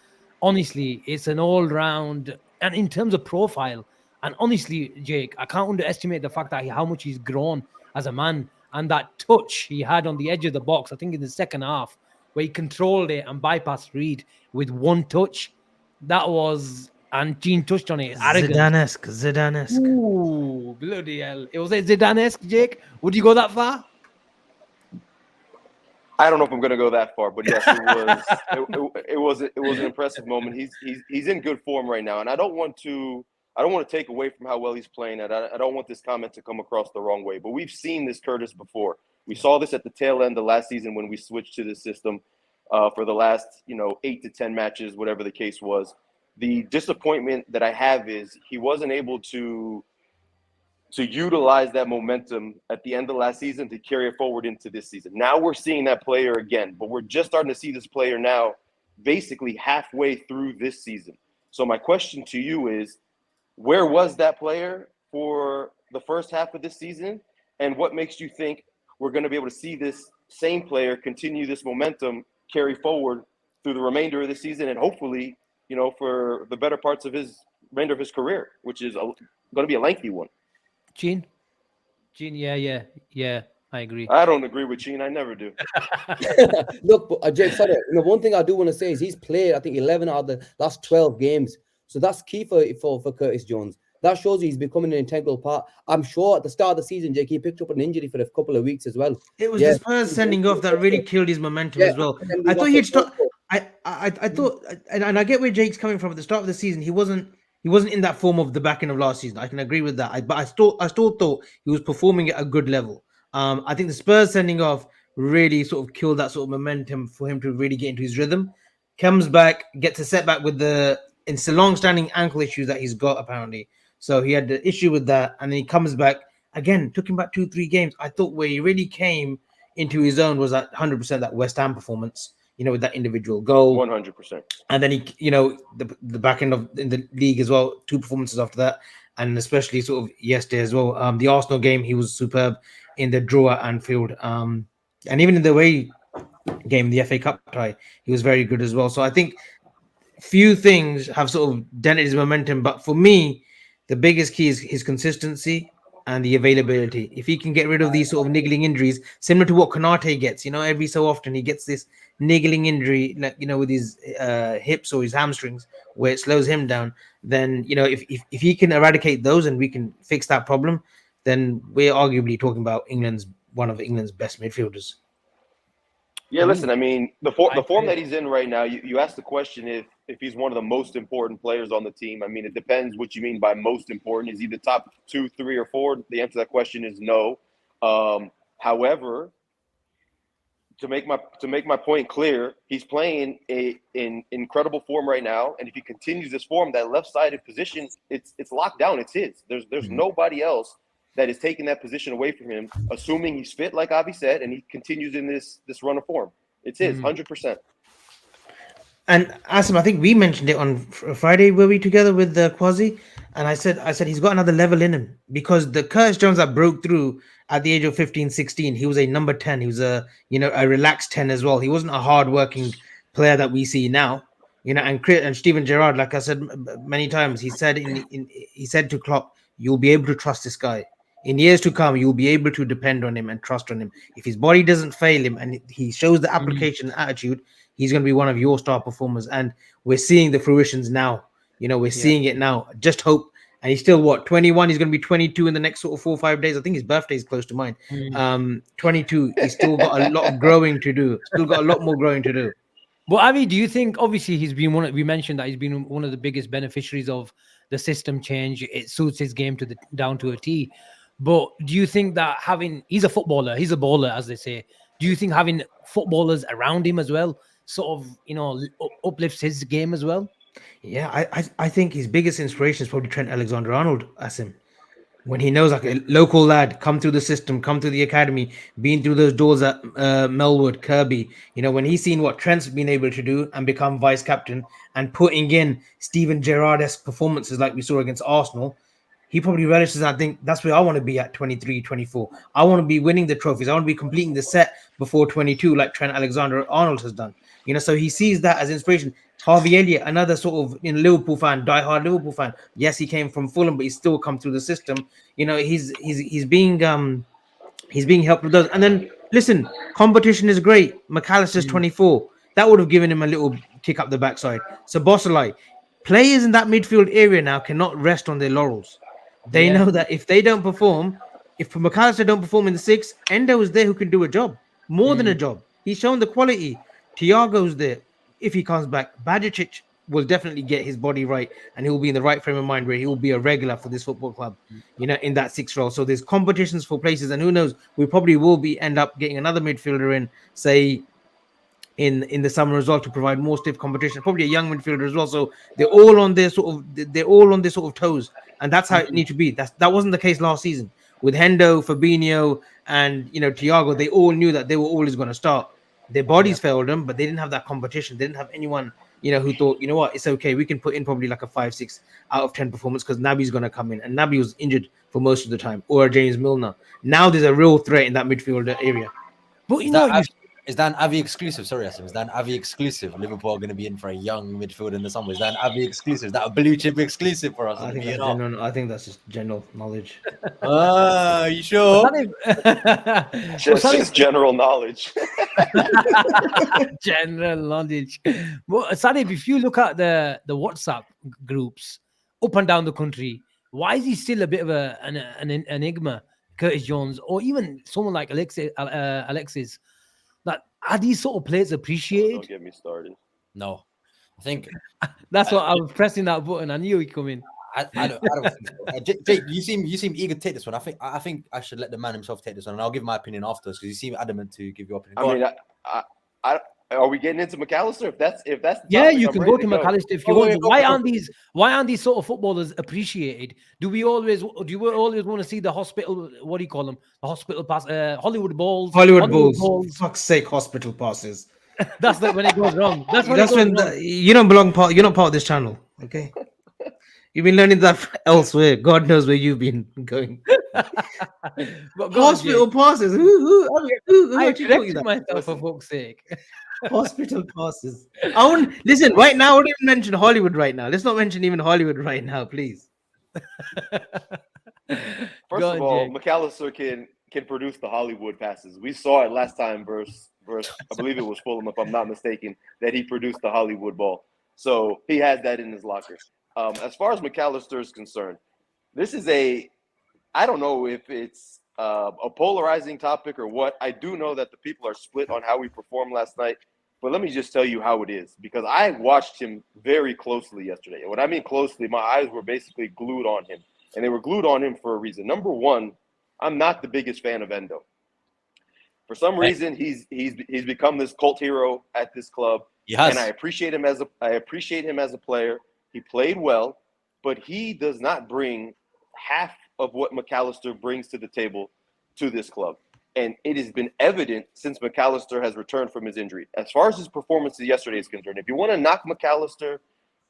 Honestly, it's an all round. And in terms of profile, and honestly, Jake, I can't underestimate the fact that how much he's grown as a man, and that touch he had on the edge of the box, I think in the second half, where he controlled it and bypassed Reed with one touch. That was, and Gene touched on it, arrogant. Zidane-esque. Ooh, bloody hell. It was a Zidane-esque, Jake. Would you go that far? I don't know if I'm going to go that far, but yes, it was an impressive moment. He's in good form right now, and I don't want to take away from how well he's playing. And I don't want this comment to come across the wrong way, but we've seen this Curtis before. We saw this at the tail end of last season when we switched to this system for the last 8 to 10 matches, whatever the case was. The disappointment that I have is he wasn't able to utilize that momentum at the end of last season to carry it forward into this season. Now we're seeing that player again, but we're just starting to see this player now basically halfway through this season. So my question to you is, where was that player for the first half of this season? And what makes you think we're going to be able to see this same player continue this momentum, carry forward through the remainder of the season, and hopefully, for the better parts of his remainder of his career, which is going to be a lengthy one? Gene, yeah, I agree. I don't agree with Gene. I never do. Look, Jake, sorry. One thing I do want to say is he's played, I think, 11 out of the last 12 games. So that's key for Curtis Jones. That shows you he's becoming an integral part. I'm sure at the start of the season, Jake, he picked up an injury for a couple of weeks as well. It was his first sending off that really killed his momentum as well. I thought he'd start. I thought, and I get where Jake's coming from. At the start of the season, he wasn't in that form of the back end of last season. I can agree with that. But I still thought he was performing at a good level. I think the Spurs sending off really sort of killed that sort of momentum for him to really get into his rhythm. Comes back, gets a setback with it's a long-standing ankle issue that he's got apparently. So he had the issue with that, and then he comes back again. Took him back 2-3 games. I thought where he really came into his own was that 100% that West Ham performance. With that individual goal, 100%. And then he, the back end of in the league as well, 2 performances after that, and especially sort of yesterday as well. The Arsenal game, he was superb in the draw at Anfield, and even in the away game, the FA Cup tie, he was very good as well. So I think few things have sort of dented his momentum, but for me, the biggest key is his consistency and the availability. If he can get rid of these sort of niggling injuries, similar to what Konate gets, every so often he gets this niggling injury, with his hips or his hamstrings, where it slows him down. Then, if he can eradicate those and we can fix that problem, then we're arguably talking about one of England's best midfielders. Yeah, listen, I mean, the form that he's in right now, you asked the question if he's one of the most important players on the team. I mean, it depends what you mean by most important. Is he the top 2, 3, or 4? The answer to that question is no. However, to make my point clear, he's playing in incredible form right now, and if he continues this form, that left-sided position, it's locked down. It's his. There's nobody else that is taking that position away from him, assuming he's fit, like Avi said, and he continues in this run of form. It's his, 100%. And Asim, I think we mentioned it on Friday, were we together with Quasi? And I said he's got another level in him, because the Curtis Jones that broke through at the age of 15, 16, he was a number 10. He was a relaxed 10 as well. He wasn't a hard-working player that we see now. And Steven Gerrard, like I said many times, he said to Klopp, "You'll be able to trust this guy. In years to come, you'll be able to depend on him and trust on him. If his body doesn't fail him and he shows the application attitude, he's going to be one of your star performers." And we're seeing the fruitions now. We're seeing it now. Just hope And he's still what 21. He's going to be 22 in the next sort of 4 or 5 days. I think his birthday is close to mine. 22. He's still got a lot of growing to do. Still got a lot more growing to do. But Avi, do you think obviously he's been we mentioned that he's been one of the biggest beneficiaries of the system change. It suits his game down to a T. But do you think that he's a footballer, he's a baller, as they say. Do you think having footballers around him as well sort of, uplifts his game as well? Yeah, I think his biggest inspiration is probably Trent Alexander-Arnold, Asim. When he knows like a local lad come through the system, come through the academy, been through those doors at Melwood, Kirby, when he's seen what Trent's been able to do and become vice captain and putting in Steven Gerrard-esque performances like we saw against Arsenal, he probably relishes. I think that's where I want to be at 23, 24. I want to be winning the trophies. I want to be completing the set before 22, like Trent Alexander-Arnold has done. So he sees that as inspiration. Harvey Elliott, another sort of Liverpool fan, diehard Liverpool fan. Yes, he came from Fulham, but he's still come through the system. He's being helped with those. And then listen, competition is great. McAllister's 24. That would have given him a little kick up the backside. So Bosselai, players in that midfield area now cannot rest on their laurels. They know that if they don't perform, if McAllister don't perform in the six, Endo is there who can do a job, more than a job. He's shown the quality. Thiago's there. If he comes back, Bajicic will definitely get his body right, and he will be in the right frame of mind where he will be a regular for this football club, in that sixth role. So there's competitions for places, and who knows, we probably will end up getting another midfielder in, say, in the summer as well, to provide more stiff competition. Probably a young midfielder as well. So they're all on their sort of toes, and that's how it needs to be. That wasn't the case last season with Hendo, Fabinho, and Thiago. They all knew that they were always going to start. Their bodies failed them, but they didn't have that competition. They didn't have anyone, who thought, what, it's okay. We can put in probably like a 5-6 out of 10 performance because Naby's going to come in. And Naby was injured for most of the time, or James Milner. Now there's a real threat in that midfield area. But is that an Avi exclusive? Sorry, Asim. Is that an Avi exclusive? Liverpool are going to be in for a young midfield in the summer. Is that an Avi exclusive? Is that a blue chip exclusive for us? I think that's just general knowledge. You sure? Just general knowledge. General knowledge. Well, Sarib, if you look at the WhatsApp groups up and down the country, why is he still a bit of an enigma? Curtis Jones, or even someone like Alexis. That are these sort of players appreciated? Don't get me started. No, I think that's what I was pressing that button. I knew he'd come in. I don't think so. Jake, you seem eager to take this one. I think I should let the man himself take this one, and I'll give my opinion afterwards because you seem adamant to give your opinion. Are we getting into McAllister? If that's the topic, you can go to McAllister if you want. Why aren't these sort of footballers appreciated? Do you always want to see the hospital? What do you call them? The hospital pass, Hollywood balls. Hollywood balls. For fuck's sake, hospital passes. That's when it goes wrong. That's when you don't belong part. You're not part of this channel. Okay. You've been learning that elsewhere. God knows where you've been going. Hospital passes. I corrected myself for fuck's sake. Hospital passes. Listen right now. I won't even mention Hollywood right now. Let's not mention even Hollywood right now, please. First of all, McAllister can produce the Hollywood passes. We saw it last time versus I believe it was Fulham, if I'm not mistaken, that he produced the Hollywood ball. So he has that in his locker. As far as McAllister is concerned, this is I don't know if it's a polarizing topic or what. I do know that the people are split on how he performed last night, but let me just tell you how it is, because I watched him very closely yesterday. And when I mean closely, my eyes were basically glued on him, and they were glued on him for a reason. Number one, I'm not the biggest fan of Endo. For some reason, he's become this cult hero at this club, and I appreciate him as a player. He played well, but he does not bring half of what McAllister brings to the table to this club. And it has been evident since McAllister has returned from his injury. As far as his performance yesterday is concerned, if you want to knock McAllister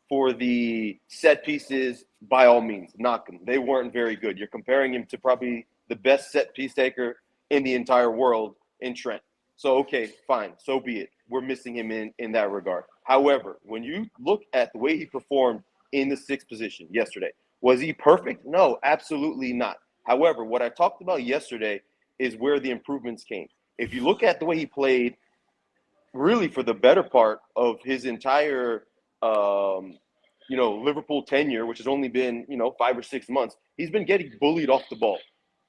for the set pieces, by all means, knock him. They weren't very good. You're comparing him to probably the best set piece taker in the entire world in Trent. So, okay, fine. So be it. We're missing him in that regard. However, when you look at the way he performed in the sixth position yesterday, was he perfect? No, absolutely not. However, what I talked about yesterday is where the improvements came. If you look at the way he played, really for the better part of his entire Liverpool tenure, which has only been 5 or 6 months, he's been getting bullied off the ball,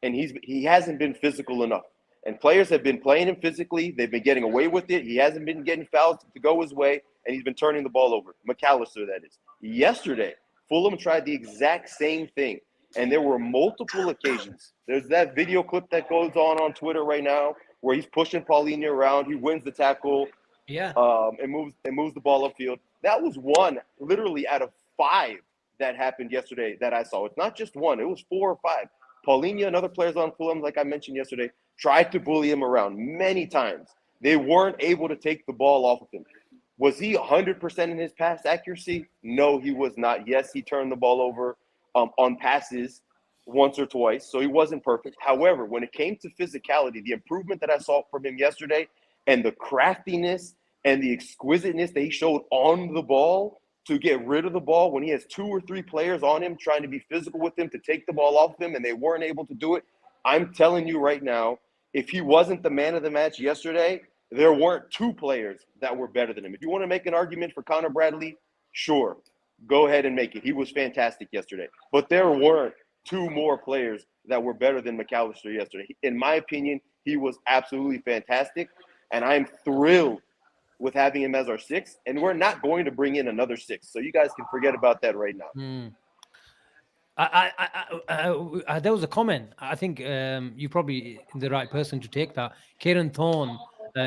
and he hasn't been physical enough. And players have been playing him physically. They've been getting away with it. He hasn't been getting fouls to go his way, and he's been turning the ball over. McAllister, that is. Yesterday, Fulham tried the exact same thing, and there were multiple occasions. There's that video clip that goes on Twitter right now where he's pushing Paulinho around. He wins the tackle, and moves the ball upfield. That was one, literally, out of 5 that happened yesterday that I saw. It's not just one. It was 4 or 5. Paulinho and other players on Fulham, like I mentioned yesterday, tried to bully him around many times. They weren't able to take the ball off of him. Was he 100% in his pass accuracy? No, he was not. Yes, he turned the ball over on passes once or twice, so he wasn't perfect. However, when it came to physicality, the improvement that I saw from him yesterday and the craftiness and the exquisiteness that he showed on the ball to get rid of the ball when he has 2 or 3 players on him trying to be physical with him to take the ball off him and they weren't able to do it, I'm telling you right now, if he wasn't the man of the match yesterday, there weren't 2 players that were better than him. If you want to make an argument for Conor Bradley, sure, go ahead and make it. He was fantastic yesterday. But there weren't 2 more players that were better than McAllister yesterday. In my opinion, he was absolutely fantastic, and I'm thrilled with having him as our 6th, and we're not going to bring in another 6th. So you guys can forget about that right now. There was a comment. I think you're probably the right person to take that. Kieran Thorne,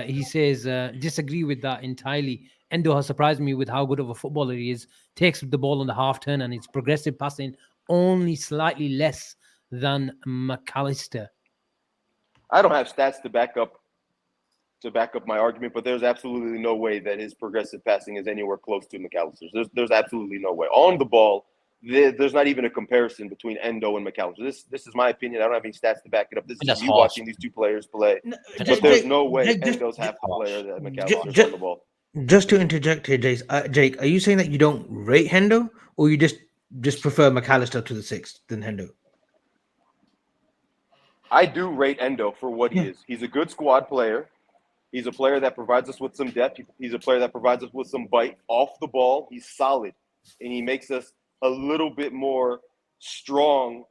he says, disagree with that entirely. Endo has surprised me with how good of a footballer he is. Takes the ball on the half turn and it's progressive passing only slightly less than McAllister. I don't have stats to back up my argument, but there's absolutely no way that his progressive passing is anywhere close to McAllister's. There's absolutely no way. On the ball, there's not even a comparison between Endo and McAllister. This is my opinion. I don't have any stats to back it up. This is me watching these 2 players play. But there's no way Endo's half the player that McAllister's on the ball. Just to interject here, Jake, are you saying that you don't rate Hendo, or you just prefer McAllister to the 6th than Hendo? I do rate Endo for what he is. He's a good squad player. He's a player that provides us with some depth. He's a player that provides us with some bite off the ball. He's solid, and he makes us a little bit more strong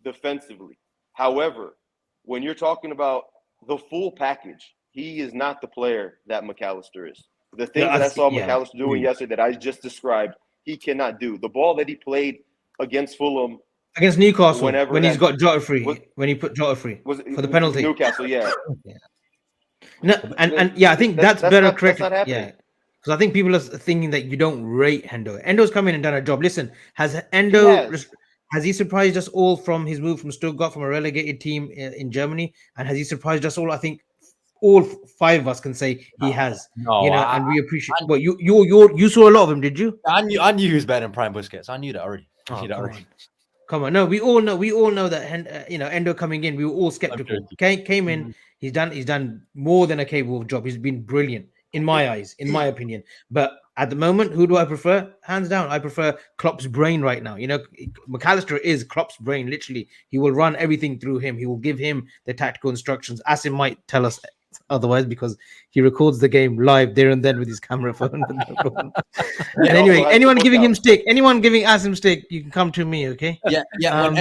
defensively. However, when you're talking about the full package, he is not the player that McAllister is. The thing that I saw McAllister doing yesterday that I just described, he cannot do. The ball that he played against Fulham, against Newcastle, when he's got Jota free, when he put Jota free for the penalty. Newcastle, yeah. No, and I think that's better corrected. Yeah. Because I think people are thinking that you don't rate Hendo. Endo's come in and done a job. Listen, has he surprised us all from his move from Stuttgart, from a relegated team in Germany? And has he surprised us all? I think all 5 of us can say he has. And we appreciate. But you saw a lot of him, did you? I knew he was better than Prime Busquets. I knew that already. Come on. No, we all know that Endo coming in, we were all skeptical. Came in, he's done more than a capable job. He's been brilliant. In my eyes, in my opinion. But at the moment, who do I prefer? Hands down, I prefer Klopp's brain right now. McAllister is Klopp's brain, literally. He will run everything through him. He will give him the tactical instructions. Asim might tell us otherwise because he records the game live there and then with his camera phone. And anyway, anyone giving Asim stick, you can come to me, okay? When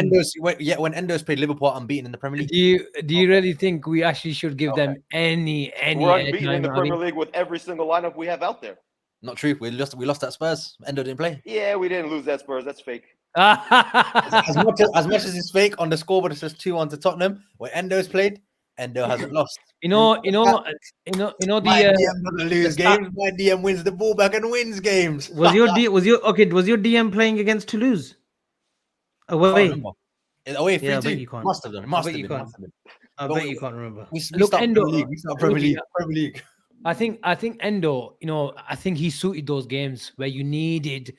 Endo's played Liverpool unbeaten in the Premier League. Do you really think we actually should give them any? We're unbeaten in the Premier League with every single lineup we have out there. Not true. We lost at Spurs. Endo didn't play. Yeah, we didn't lose that Spurs. That's fake. as much as it's fake on the scoreboard, it says 2-1 to Tottenham. When Endo's played, Endo hasn't lost. The DM doesn't lose games. My DM wins the ball back and wins games. Was your DM playing against Toulouse? Away. Away 3-2. You can't. Must have done. I bet you can't remember. We start Premier League. I think Endo, I think he suited those games where you needed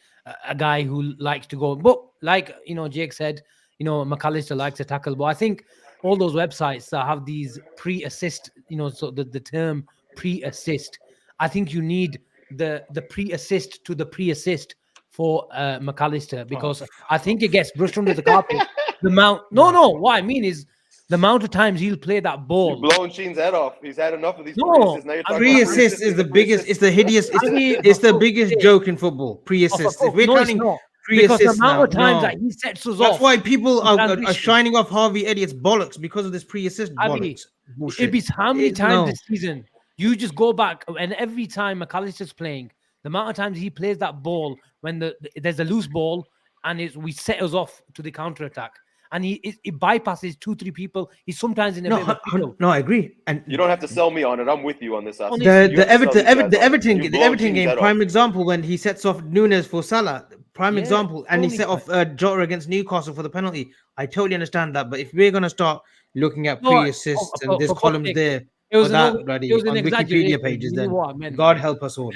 a guy who likes to go. But like Jake said, McAllister likes to tackle. But I think all those websites that have these pre-assist, so the term pre-assist, I think you need the pre-assist to the pre-assist for McAllister, because I think it gets brushed under the carpet. What I mean is The amount of times he'll play that You're ball. blowing Sheen's head off. He's had enough of these No, pre-assists. Now you're talking Pre about assist is the biggest. It's the hideous. I mean, It's the for biggest fuck's joke in football. Pre assist. If we're no, it's counting not. pre Because the assists amount now, of times no. that he sets us That's off. why people in are transition. shining off Harvey Elliott's bollocks because of this pre-assist Abi, bollocks. Bullshit. It beats how many It- times no. this season you just go back and every time McAllister's playing, the amount of times he plays that ball when there's a loose ball and we set us off to the counter attack, and it bypasses 2-3 people. He's sometimes in a bit of a pickle. No, I agree. And You don't have to sell me on it. I'm with you on this. Asim. The- You have the to sell these guys on it. Everton You've the blown Everton Sheen's game, head prime off. example when he sets off Nunes for Salah. Prime Yeah, example, and he totally set off Jota against Newcastle for the penalty. I totally understand that, but if we're gonna start looking at No, pre-assists and there's for fuck's columns sake, there it was for an that bloody it was an on Wikipedia exaggeration. pages, You know then what I meant, God man. help us all.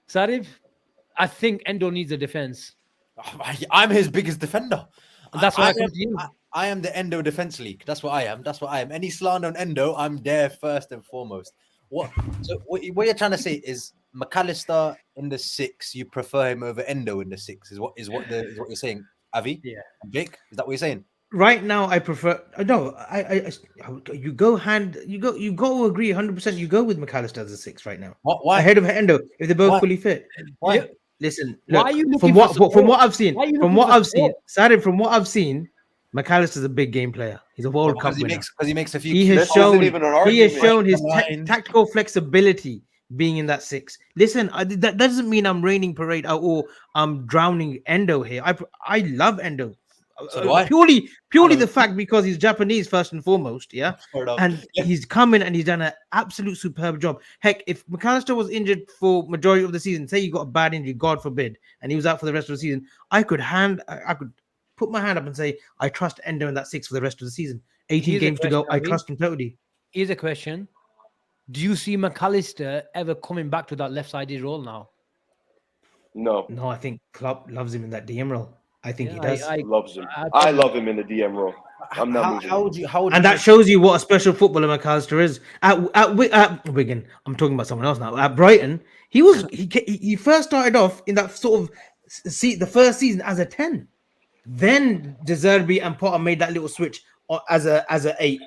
Sarib, I think Endo needs a defense. I'm his biggest defender. And that's why I I come am, to you. I am the Endo defense league. That's what I am. That's what I am. Any slander on Endo, I'm there first and foremost. What you're trying to say is McAllister in the 6, you prefer him over Endo in the 6, is what you're saying, Avi? Yeah. Jake, is that what you're saying? Right now, I prefer no. You go agree 100%. You go with McAllister as a 6 right now, Why? ahead of Endo if they're both Why? fully fit. Why? Yeah. Listen, Why look, are you looking from for what support? from what I've seen, Why are you from looking what for I've seen, support? Sarib, from what I've seen, McAllister's a big game player. He's a World Cup Because winner. he makes a few. He has This isn't shown even an he has argument. shown his Line. tactical flexibility being in that 6. Listen, that doesn't mean I'm raining parade or I'm drowning Endo here. I love Endo. So do I. Purely I the fact because he's Japanese first and foremost, yeah. Fair enough. And he's come in and he's done an absolute superb job. Heck, if McAllister was injured for majority of the season, say he got a bad injury, God forbid, and he was out for the rest of the season, I could put my hand up and say I trust Endo in that 6 for the rest of the season. 18 Here's a games to go. question, I Avi. trust him totally. Here's a question: do you see McAllister ever coming back to that left-sided role now? No, No, I think Klopp loves him in that DM role. I think he Yeah, does. loves him. I- I love him in the DM role. I'm not moving. How would you? And that shows you what a special footballer McAllister is. At Wigan, I'm talking about someone else now. At Brighton, he first started off in that sort of the first season as a 10. Then De Zerbi and Potter made that little switch as a 8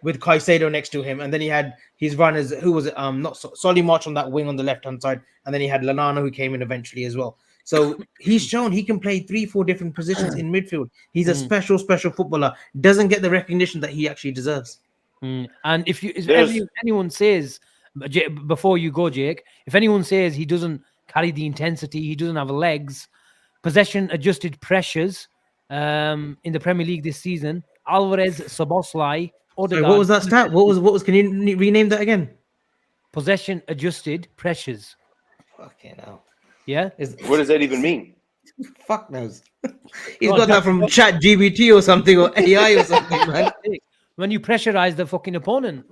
with Caicedo next to him, and then he had his runners. Who was it? Not Solly March on that wing on the left hand side, and then he had Lallana who came in eventually as well. So he's shown he can play 3-4 different positions in midfield. He's a special footballer. Doesn't get the recognition that he actually deserves. And if There's- anyone says before you go, Jake, if anyone says he doesn't carry the intensity, he doesn't have legs, possession adjusted pressures in the Premier League this season, Alvarez, Szoboszlai, Odegaard. Sorry, what was that stat? What was? Can you rename that again? Possession adjusted pressures. Okay, now. Yeah. What does that even mean? Fuck knows. He's got that from Chat GBT or something or AI or something, man. When you pressurize the fucking opponent.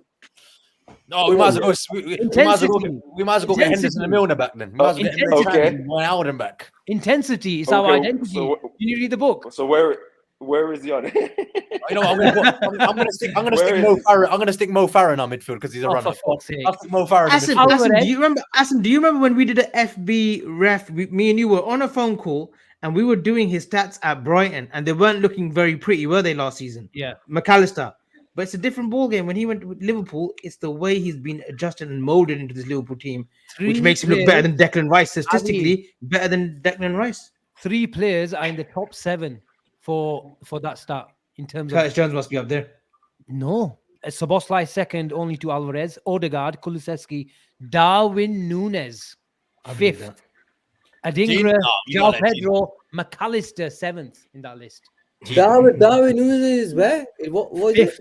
No, we might as well go. We might as well get Henderson and Milner back then. We might as well get Okay. Henderson and Alden back. Intensity is our Okay, identity. so- Can you read the book? So where is he on? You know what? I'm gonna stick Where Mo is- Farah. I'm gonna stick Mo Farah in our midfield because he's a Oh, runner. for fuck's sake. I'll stick Mo Farah in Asim, midfield. Alvarez. do you remember when we did an FB ref? Me and you were on a phone call and we were doing his stats at Brighton and they weren't looking very pretty, were they, last season? Yeah. McAllister. But it's a different ball game. When he went with Liverpool, it's the way he's been adjusted and molded into this Liverpool team, which makes him look better than Declan Rice. Statistically, better than Declan Rice. 3 players are in the top 7 for that stat in terms Curtis of Jones must be up there. no. Szoboszlai second only to Alvarez, Odegaard, Kulusevski, Darwin Nunes believe 5th, you Adingra, not João let him. Pedro, McAllister 7th in that list. Darwin Nunes is where? What was it?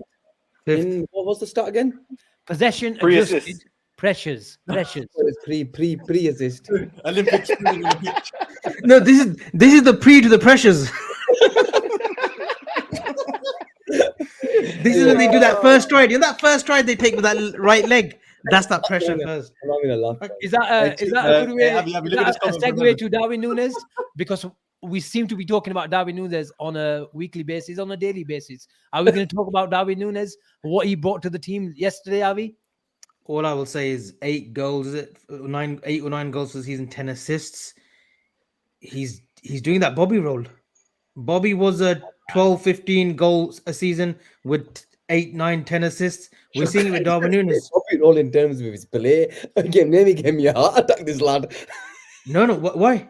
Fifth. What was the start again? Possession Pre-assist. adjusted pressures. Oh, it's pre-assist. Olympic swimming on the pitch. No, this is the pre to the pressures. This is when they do that first stride. You know that first stride they take with that right leg. That's that pressure first. I'm not gonna laugh. Is that a good way? Abby, Is look at this that a comment from segue to Darwin Nunes? Because we seem to be talking about Darwin Nunes on a weekly basis, on a daily basis. Are we going to talk about Darwin Nunes, what he brought to the team yesterday, Avi? All I will say is 8 goals. Is it 8 or 9 goals for the season? 10 assists. He's doing that Bobby role. Bobby was a 12, 15 goals a season with 8, 9, 10 assists. We're seeing it with Darwin Núñez. Bobby all in terms of his play. Again, maybe give me a heart attack, this lad. No, why?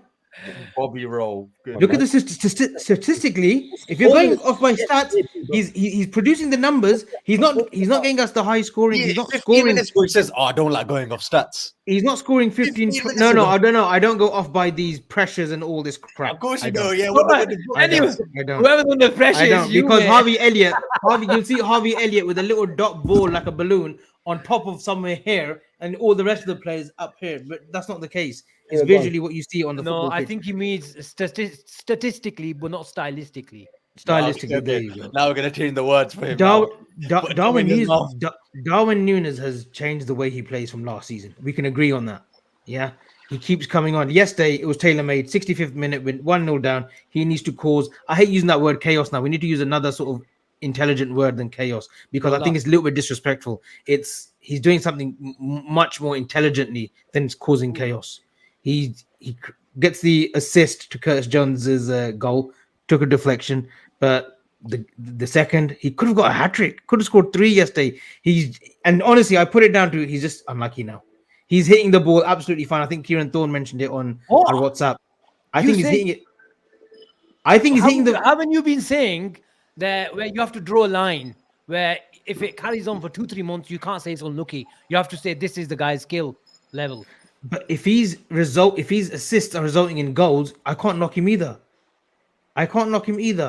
Bobby roll. Good. Look at the statistically. If you're going off by stats, he's producing the numbers. He's not getting us the high scoring. He's not 15 scoring. minutes where he says, "Oh, I don't like going off stats." He's not scoring 15. 15 minutes No, ago. I don't know. I don't go off by these pressures and all this crap. Of course I you don't. know. Yeah. Anyway, I don't. whoever's under pressure I don't is you, because mate. you'll see Harvey Elliott with a little dot ball like a balloon on top of somewhere here, and all the rest of the players up here. But that's not the case. It's Yeah, go on. visually what you see on the No, football I pitch. think he means statistically, but not stylistically. Stylistically, there you go. Now we're gonna change the words for him. Darwin in his mouth. Núñez has changed the way he plays from last season. We can agree on that. Yeah, he keeps coming on. Yesterday it was tailor-made. 65th minute, win 1-0 down. He needs to cause. I hate using that word chaos. Now we need to use another sort of intelligent word than chaos because I think it's a little bit disrespectful. He's doing something much more intelligently than causing chaos. He gets the assist to Curtis Jones's goal, took a deflection, but the second he could have got a hat trick, could have scored 3 yesterday. And honestly, I put it down to he's just unlucky now. He's hitting the ball absolutely fine. I think Kieran Thorne mentioned it on WhatsApp. I think he's hitting it. I think he's hitting the. Haven't you been saying that where you have to draw a line where if it carries on for 2-3 months, you can't say it's unlucky. You have to say this is the guy's skill level. But if his assists are resulting in goals, I can't knock him either. I think There's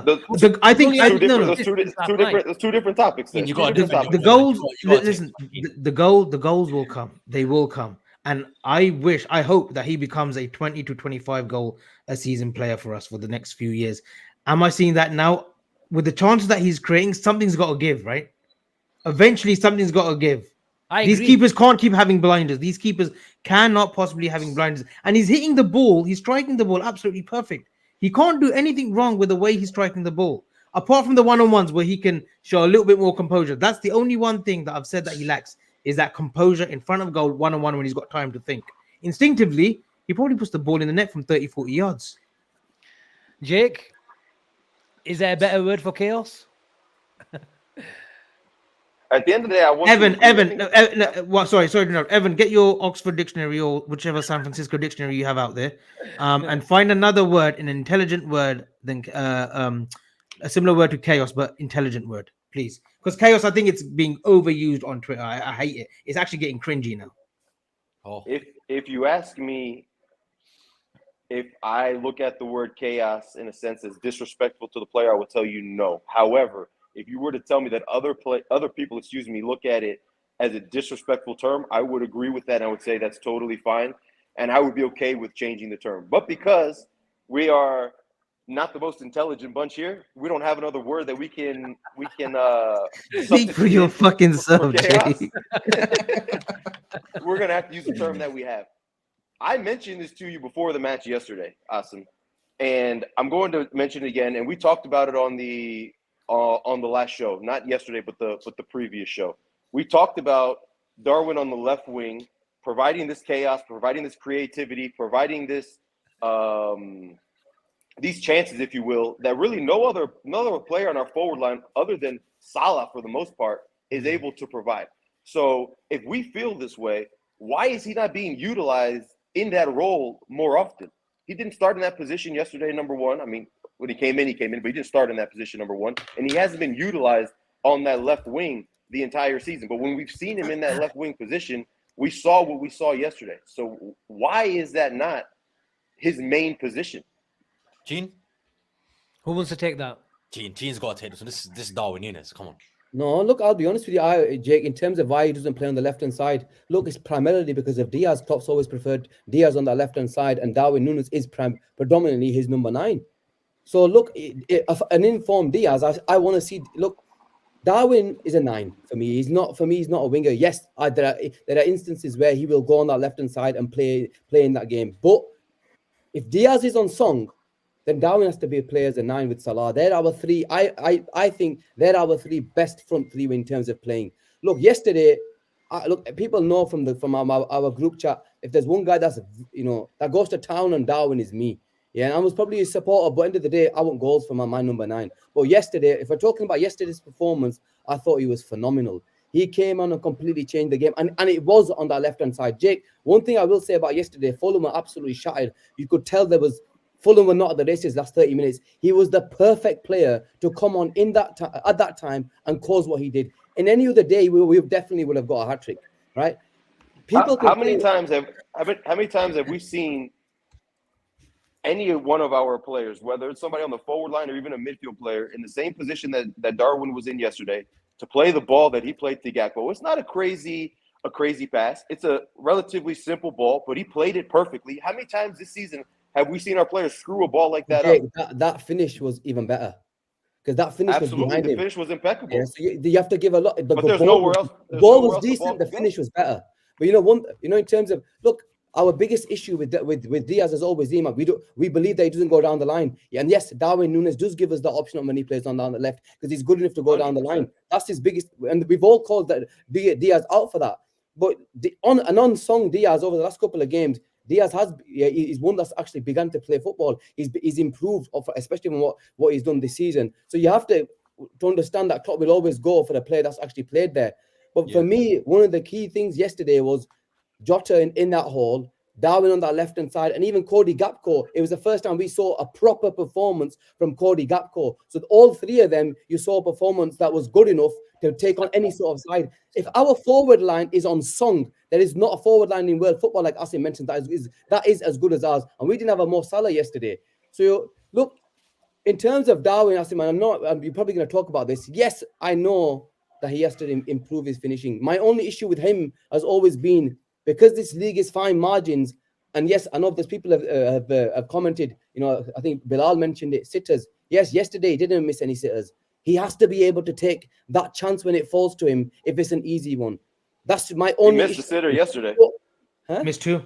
two different topics. You got the goals. Listen, the goals will come. They will come, and I hope that he becomes a 20 to 25 goal a season player for us for the next few years. Am I seeing that now? With the chances that he's creating, something's got to give, right? Eventually, something's got to give. These keepers can't keep having blinders. These keepers cannot possibly having blinders. And he's hitting the ball. He's striking the ball absolutely perfect. He can't do anything wrong with the way he's striking the ball, apart from the one-on-ones where he can show a little bit more composure. That's the only one thing that I've said that he lacks is that composure in front of goal, one-on-one when he's got time to think. Instinctively, he probably puts the ball in the net from 30, 40 yards. Jake, is there a better word for chaos? At the end of the day, I want sorry to interrupt. Evan, get your Oxford dictionary or whichever San Francisco dictionary you have out there, and find another word, an intelligent word, than a similar word to chaos, but intelligent word, please. Because chaos, I think it's being overused on Twitter. I hate it. It's actually getting cringy now. Oh. If you ask me, if I look at the word chaos in a sense as disrespectful to the player, I would tell you no. However, if you were to tell me that other people, look at it as a disrespectful term, I would agree with that. And I would say that's totally fine. And I would be okay with changing the term. But because we are not the most intelligent bunch here, we don't have another word that we can Speak for your fucking self, Jay. We're going to have to use the term that we have. I mentioned this to you before the match yesterday, Asim. And I'm going to mention it again. And we talked about it on the last show, not yesterday, but the previous show. We talked about Darwin on the left wing, providing this chaos, providing this creativity, providing this these chances, if you will, that really no other player on our forward line other than Salah, for the most part, is able to provide. So if we feel this way, why is he not being utilized in that role more often? He didn't start in that position yesterday, number one. I mean, when he came in, but he didn't start in that position, number one. And he hasn't been utilized on that left wing the entire season. But when we've seen him in that left wing position, we saw what we saw yesterday. So why is that not his main position? Gene? Who wants to take that? Gene's got to take this one. This is Darwin Núñez. Come on. No, look, I'll be honest with you, Jake, in terms of why he doesn't play on the left-hand side, look, it's primarily because of Diaz. Klopp's always preferred Diaz on that left-hand side, and Darwin Núñez is predominantly his number 9. So look, an informed Diaz, I want to see. Look, Darwin is a 9 for me. He's not a winger. Yes, there are instances where he will go on that left hand side and play in that game. But if Diaz is on song, then Darwin has to be a player as a 9 with Salah. They're our 3. I think they're our 3 best front 3 in terms of playing. Look, yesterday, people know from our group chat, if there's one guy that goes to town on Darwin, is me. Yeah, and I was probably a supporter, but end of the day, I want goals for my number 9. But yesterday, if we're talking about yesterday's performance, I thought he was phenomenal. He came on and completely changed the game, and it was on that left-hand side. Jake, one thing I will say about yesterday, Fulham were absolutely shattered. You could tell Fulham were not at the races last 30 minutes. He was the perfect player to come on at that time and cause what he did. In any other day, we definitely would have got a hat-trick, right? How many times have we seen any one of our players, whether it's somebody on the forward line or even a midfield player, in the same position that Darwin was in yesterday, to play the ball that he played to Gakpo? It's not a crazy pass. It's a relatively simple ball, but he played it perfectly. How many times this season have we seen our players screw a ball like that up? That finish was even better. Because that finish Absolutely, was behind the him. finish was impeccable. Yeah, so you have to give a lot. But there's nowhere else. The ball was decent. The finish was better. But in terms of our biggest issue with Diaz has always been we believe that he doesn't go down the line. Yeah, and yes, Darwin Núñez does give us the option when he plays down the left because he's good enough to go 100%. Down the line. That's his biggest, and we've all called that Diaz out for that. But an unsung Diaz over the last couple of games, Diaz he's one that's actually begun to play football. He's improved, especially from what he's done this season. So you have to understand that Klopp will always go for the player that's actually played there. But for me, one of the key things yesterday was Jota in that hole, Darwin on that left-hand side, and even Cody Gakpo. It was the first time we saw a proper performance from Cody Gakpo. So all three of them, you saw a performance that was good enough to take on any sort of side. If our forward line is on song, there is not a forward line in world football, like Asim mentioned, that is as good as ours. And we didn't have a Mo Salah yesterday. So look, in terms of Darwin, Asim, and you're probably going to talk about this. Yes, I know that he has to improve his finishing. My only issue with him has always been, because this league is fine margins, and yes, I know there's people have commented, I think Bilal mentioned it, sitters. Yes, yesterday he didn't miss any sitters. He has to be able to take that chance when it falls to him if it's an easy one. That's my only issue. He missed the sitter yesterday. Huh? Missed two.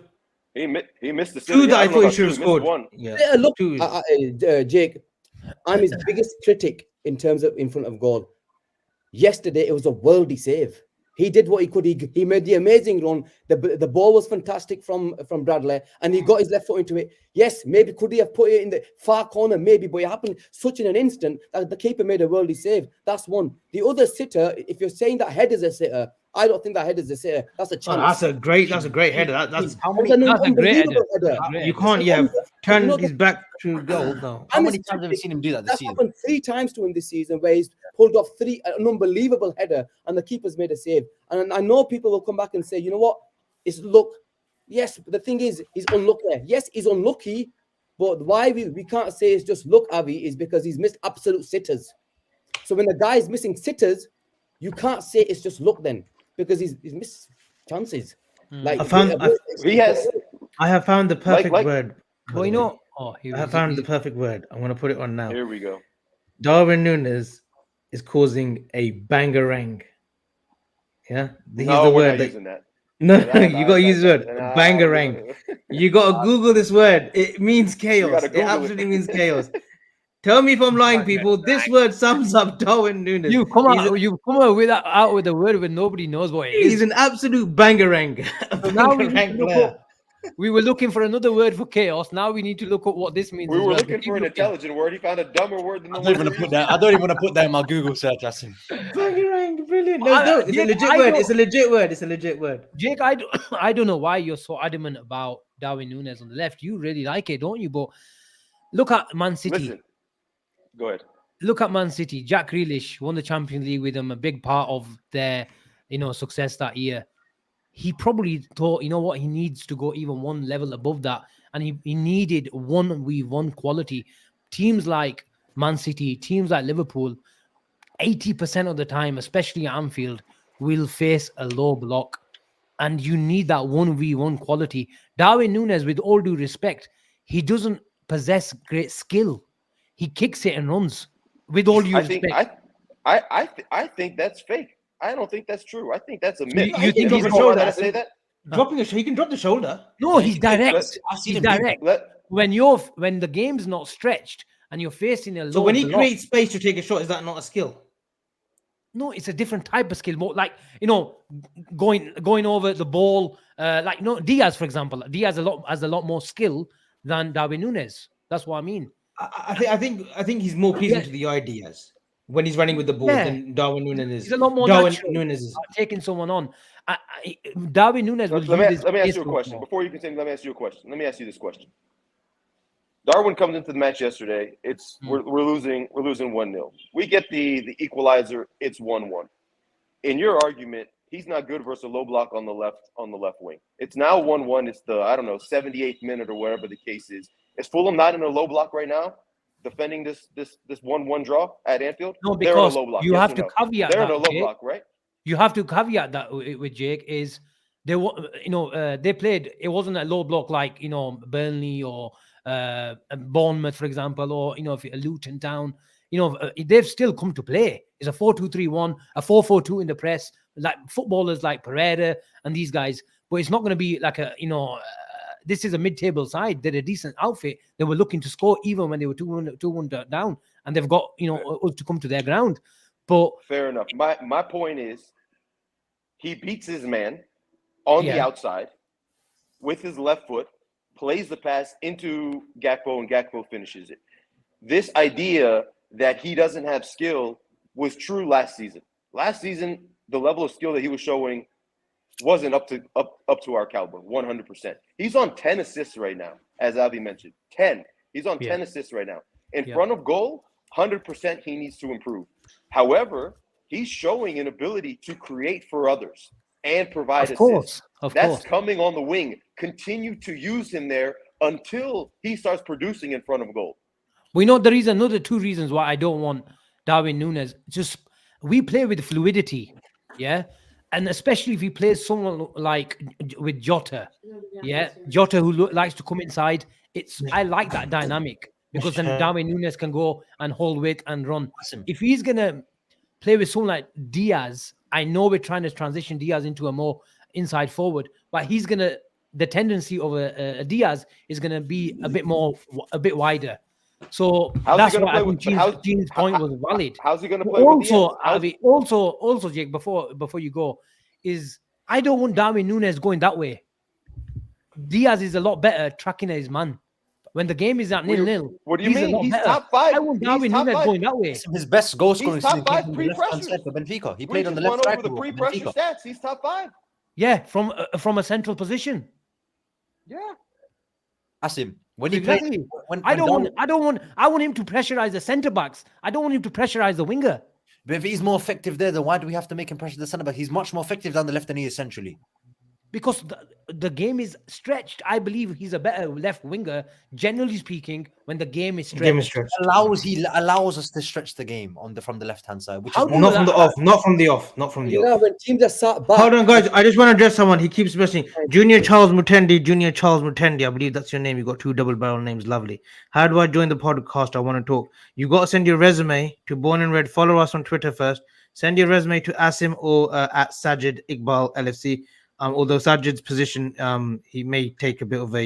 He missed the sitter. Two that I thought he should have scored. One. Yeah, look, Jake, I'm his biggest critic in terms of in front of goal. Yesterday, it was a worldy save. He did what he could. He made the amazing run. The ball was fantastic from Bradley, and he got his left foot into it. Yes, maybe could he have put it in the far corner? Maybe, but it happened such in an instant that the keeper made a worldy save. That's one. The other sitter, if you're saying that head is a sitter, I don't think that head is a sitter. That's a chance. That's a great header. That's a great header. You can't turn his back to goal though. How many times have we seen him do that this season? Happened 3 times to him this season, where he's pulled off an unbelievable header and the keeper's made a save. And I know people will come back and say, you know what? It's luck. Yes, but the thing is, he's unlucky. Yes, he's unlucky, but why we can't say it's just luck, Avi, is because he's missed absolute sitters. So when the guy is missing sitters, you can't say it's just luck then, because he's missed chances. Like I have found the perfect word. Well, I have found the perfect word. I'm going to put it on now. Here we go. Darwin Núñez is causing a bangarang. Yeah, he's no, the we're word not that. using that. No, you got to use the word bangarang. You got to Google this word. It means chaos. It absolutely means chaos. Tell me if I'm lying, people. This word sums up Darwin Núñez. You come out with a word when nobody knows what it is. He's an absolute bangarang. So now we were looking for another word for chaos. Now we need to look at what this means. We were looking for an intelligent word. He found a dumber word than the I don't even want to put that in my Google search, Asim. Bangarang, brilliant. No, it's a legit word. It's a legit word. It's a legit word. Jake, I don't know why you're so adamant about Darwin Núñez on the left. You really like it, don't you? But look at Man City. Listen. Go ahead. Look at Man City. Jack Grealish won the Champions League with them, a big part of their, success that year. He probably thought, you know what, he needs to go even one level above that. And he needed 1v1 quality. Teams like Man City, teams like Liverpool, 80% of the time, especially at Anfield, will face a low block. And you need that 1v1 quality. Darwin Núñez, with all due respect, he doesn't possess great skill. He kicks it and runs. With all due respect. I think that's fake. I don't think that's true. I think that's a myth. You think he's I say that? He can drop the shoulder. No, he's direct. He's direct. When the game's not stretched and you're facing a low. So when he block, creates space to take a shot, is that not a skill? No, it's a different type of skill. More like, going over the ball. Diaz, for example. Diaz has a lot more skill than Darwin Núñez. That's what I mean. I think he's more pleasing to the eye Diaz when he's running with the ball than Darwin Núñez is. He's a lot more Darwin natural Núñez is. taking someone on. Darwin Núñez will Let use me his ask you a pace question. more. Before you continue, let me ask you a question. Let me ask you this question. Darwin comes into the match yesterday. We're losing 1-0. We get the equalizer. It's 1-1. In your argument, he's not good versus a low block on the left wing. It's now 1-1. It's the 78th minute or whatever the case is. Is Fulham not in a low block right now, defending this 1-1 draw at Anfield? No, They're in a because low block. you yes have or to no? caveat They're that, in a low Jake. block, right? You have to caveat that with Jake is they they played. It wasn't a low block like Burnley or Bournemouth, for example, or if Luton Town. They've still come to play. It's a 4-2-3-1, a 4-4-2 in the press, like footballers like Pereira and these guys. But it's not going to be like this is a mid-table side. They're a decent outfit. They were looking to score even when they were 2-1 down, and they've got to come to their ground. But fair enough. My point is, he beats his man on the outside with his left foot, plays the pass into Gakpo, and Gakpo finishes it. This idea that he doesn't have skill was true last season. Last season, the level of skill that he was showing wasn't up to our caliber, 100%. He's on 10 assists right now, as Avi mentioned. 10. He's on 10 assists right now. In front of goal, 100% he needs to improve. However, he's showing an ability to create for others and provide assists. That's coming on the wing. Continue to use him there until he starts producing in front of goal. We know the reason, another two reasons why I don't want Darwin Núñez. Just we play with fluidity, and especially if he plays someone like with Jota, Jota who likes to come inside. I like that dynamic because then Darwin Núñez can go and hold weight and run. If he's gonna play with someone like Diaz, I know we're trying to transition Diaz into a more inside forward, but the tendency of a Diaz is gonna be a bit wider. So that's why I think Gene's point was valid. How's he going to play with Diaz? Also, Jake, before you go, is I don't want Darwin Núñez going that way. Diaz is a lot better tracking his man. When the game is at 0-0, what do you mean? He's better. top 5. I want Darwin Núñez going that way. His best goal scoring season came on the pre-pressure. left-hand side for Benfica. He played on the left left side over the pre-pressure stats. He's top 5. Yeah, from a central position. Yeah. Asim, when he exactly. played, I want him to pressurize the centre backs. I don't want him to pressurize the winger. But if he's more effective there, then why do we have to make him pressure the centre back? He's much more effective down the left than he is centrally. Because the game is stretched. I believe he's a better left winger, generally speaking, when the game is stretched. He allows us to stretch the game from the left hand side, which is not from the off. When teams are sat back. Hold on, guys. I just want to address someone. He keeps mentioning Junior Charles Mutendi. I believe that's your name. You got 2 double barrel names. Lovely. How do I join the podcast? I want to talk. You got to send your resume to Born and Red. Follow us on Twitter first. Send your resume to Asim or at Sajid Iqbal LFC. Although Sajid's position, he may take a bit of a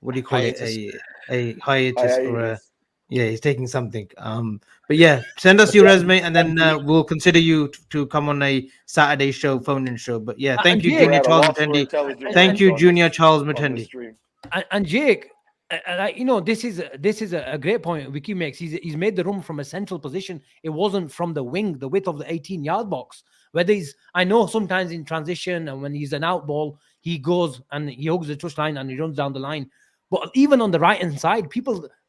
what do you call hiatus. it? A hiatus or he's taking something. But yeah, send us your resume and then we'll consider you to come on a Saturday show, phone-in show. But yeah, thank you, Junior Charles Mutendi. Thank you, Junior Charles Mutendi. And Jake, this is a great point Vicky makes. He's made the room from a central position. It wasn't from the wing, the width of the 18-yard box. I know sometimes in transition and when he's an out ball, he goes and he hugs the touchline and he runs down the line. But even on the right-hand side,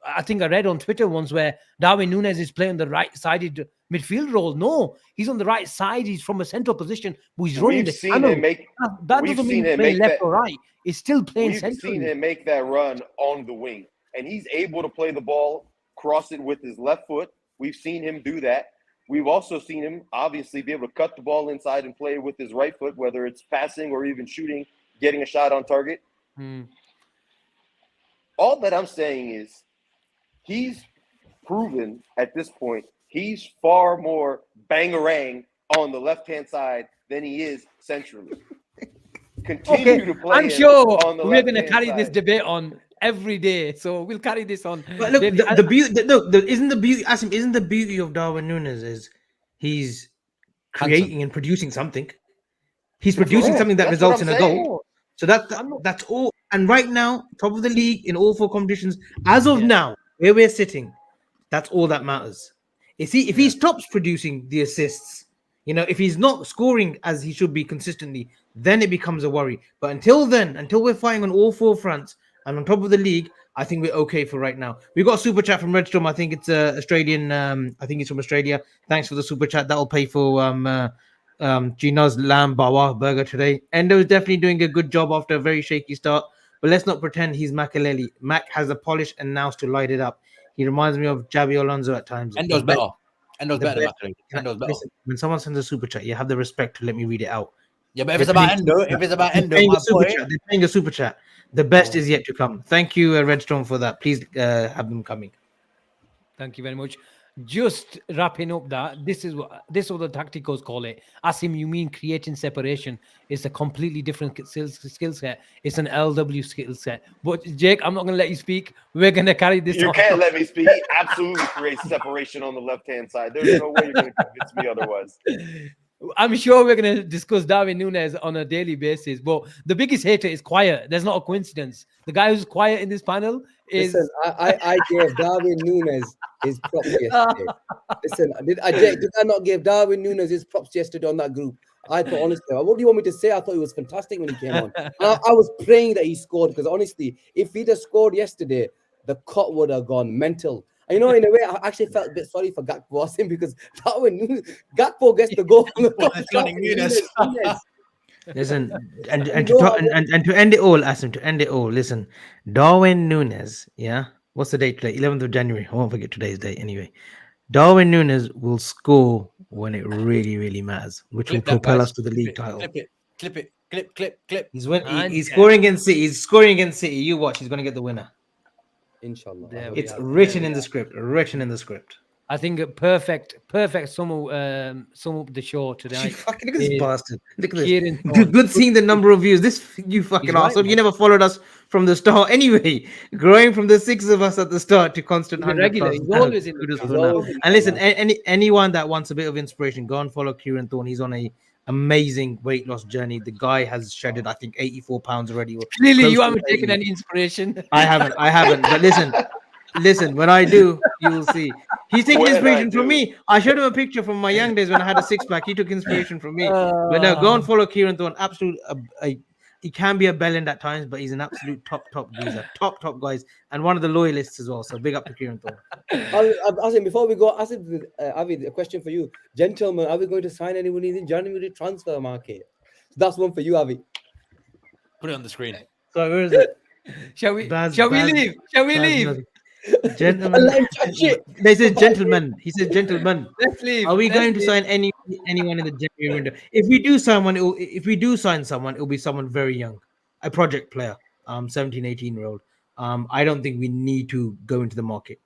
I think I read on Twitter once where Darwin Núñez is playing the right-sided midfield role. No, he's on the right side. He's from a central position, but he's running the channel. That doesn't mean playing left or right. It's still playing centrally. We've seen him make that run on the wing, and he's able to play the ball, cross it with his left foot. We've seen him do that. We've also seen him, obviously, be able to cut the ball inside and play with his right foot, whether it's passing or even shooting, getting a shot on target. All that I'm saying is he's proven at this point he's far more bangarang on the left-hand side than he is centrally. Continue to play. I'm sure on the we're going to carry side. this debate on every day, so we'll carry this on. But look, the beauty. Isn't the beauty of Darwin Núñez is he's creating and producing something. He's producing something that results in a goal. So that's all. And right now, top of the league in all 4 competitions as of now. where we're sitting, that's all that matters. If he stops producing the assists, if he's not scoring as he should be consistently, then it becomes a worry. But until then, until we're fighting on all four fronts and on top of the league, I think we're okay for right now. We got a super chat from Redstrom. I think it's Australian. I think he's from Australia. Thanks for the super chat. That'll pay for Gina's lamb bawa burger today. Endo's definitely doing a good job after a very shaky start. But let's not pretend he's Makaleli. Mac has the polish and nous to light it up. He reminds me of Javi Alonso at times. Endo's better. Endo's better than Makaleli. Can I- Endo's better. listen, when someone sends a super chat, you have the respect to let me read it out. Yeah, but if it's about Endo, if it's about Endo, Paying my a super boy. chat. They're paying a super chat. The best is yet to come. Thank you, Redstone, for that. Please have them coming. Thank you very much. Just wrapping up that this is what the tacticals call it. Asim, you mean creating separation? It's a completely different skill set. It's an LW skill set. But Jake, I'm not going to let you speak. We're going to carry this. You on. can't let me speak. He absolutely creates separation on the left-hand side. There's no way you're going to convince me otherwise. I'm sure we're going to discuss Darwin Núñez on a daily basis, but the biggest hater is quiet. There's not a coincidence. The guy who's quiet in this panel is. Listen, I gave Darwin Núñez his props yesterday. Listen, did I not give Darwin Núñez his props yesterday on that group? I thought, honestly, what do you want me to say? I thought he was fantastic when he came on. I was praying that he scored because, honestly, if he'd have scored yesterday, the cut would have gone mental. And, in a way, I actually felt a bit sorry for Gakpo Asim because Gakpo gets the goal. Listen, and to end it all, Asim, to end it all, listen, Darwin Núñez, yeah? What's the date today? 11th of January. I won't forget today's date anyway. Darwin Núñez will score when it really, really matters, which will propel us to the league title. Clip. He's scoring against City. He's scoring against City. You watch. He's going to get the winner. Inshallah. It's written in the script. Written in the script. I think a perfect sum up the show today. Fucking look at this bastard. Look at Kieran this. Thorne. Good seeing the number of views. This you fucking He's right, asshole. man. You never followed us from the start. Anyway, growing from the 6 of us at the start to constant He's a 100 regular. plus. He's always in the Kudos chat. for that. And listen, anyone that wants a bit of inspiration, go and follow Kieran Thorne. He's on a amazing weight loss journey. The guy has shedded, I think, 84 pounds already. Clearly, Close you to haven't 80. taken any inspiration. I haven't. But listen, when I do, you will see. He's taking When I inspiration from do. me. I showed him a picture from my young days when I had a six-pack. He took inspiration from me. But no, go and follow Kieran Thorne. Absolute, he can be a bellend at times, but he's an absolute top geezer. Top guys. And one of the loyalists as well. So big up to Kieran Thorne. Asim, before we go, Asim, Avid, a question for you. Gentlemen, are we going to sign anyone in the January transfer market? That's one for you, Avi. Put it on the screen. So where is it? Shall we Baz- leave? Shall we leave? Gentlemen. They said gentlemen. He said gentlemen. Let's leave. Are we Let's going to leave. sign anyone in the January window? If we do sign someone, it'll be someone very young, a project player, 17, 18-year-old. I don't think we need to go into the market.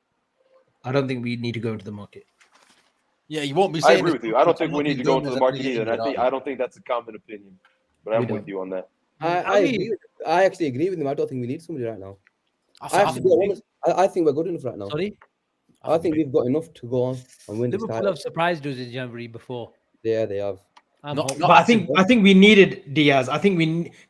Yeah, you won't be I saying agree this with you. I don't think I'm we not need to being go done into as the a market free either. And agent, I don't think that's a common opinion. But I'm with you on that. I actually agree with him. I don't think we need somebody right now. I think we're good enough right now. Sorry, I think we've got enough to go on and win this Liverpool title. have surprised us in January before. Yeah, they have. I'm Not- hoping. not- But I think we needed Diaz. I think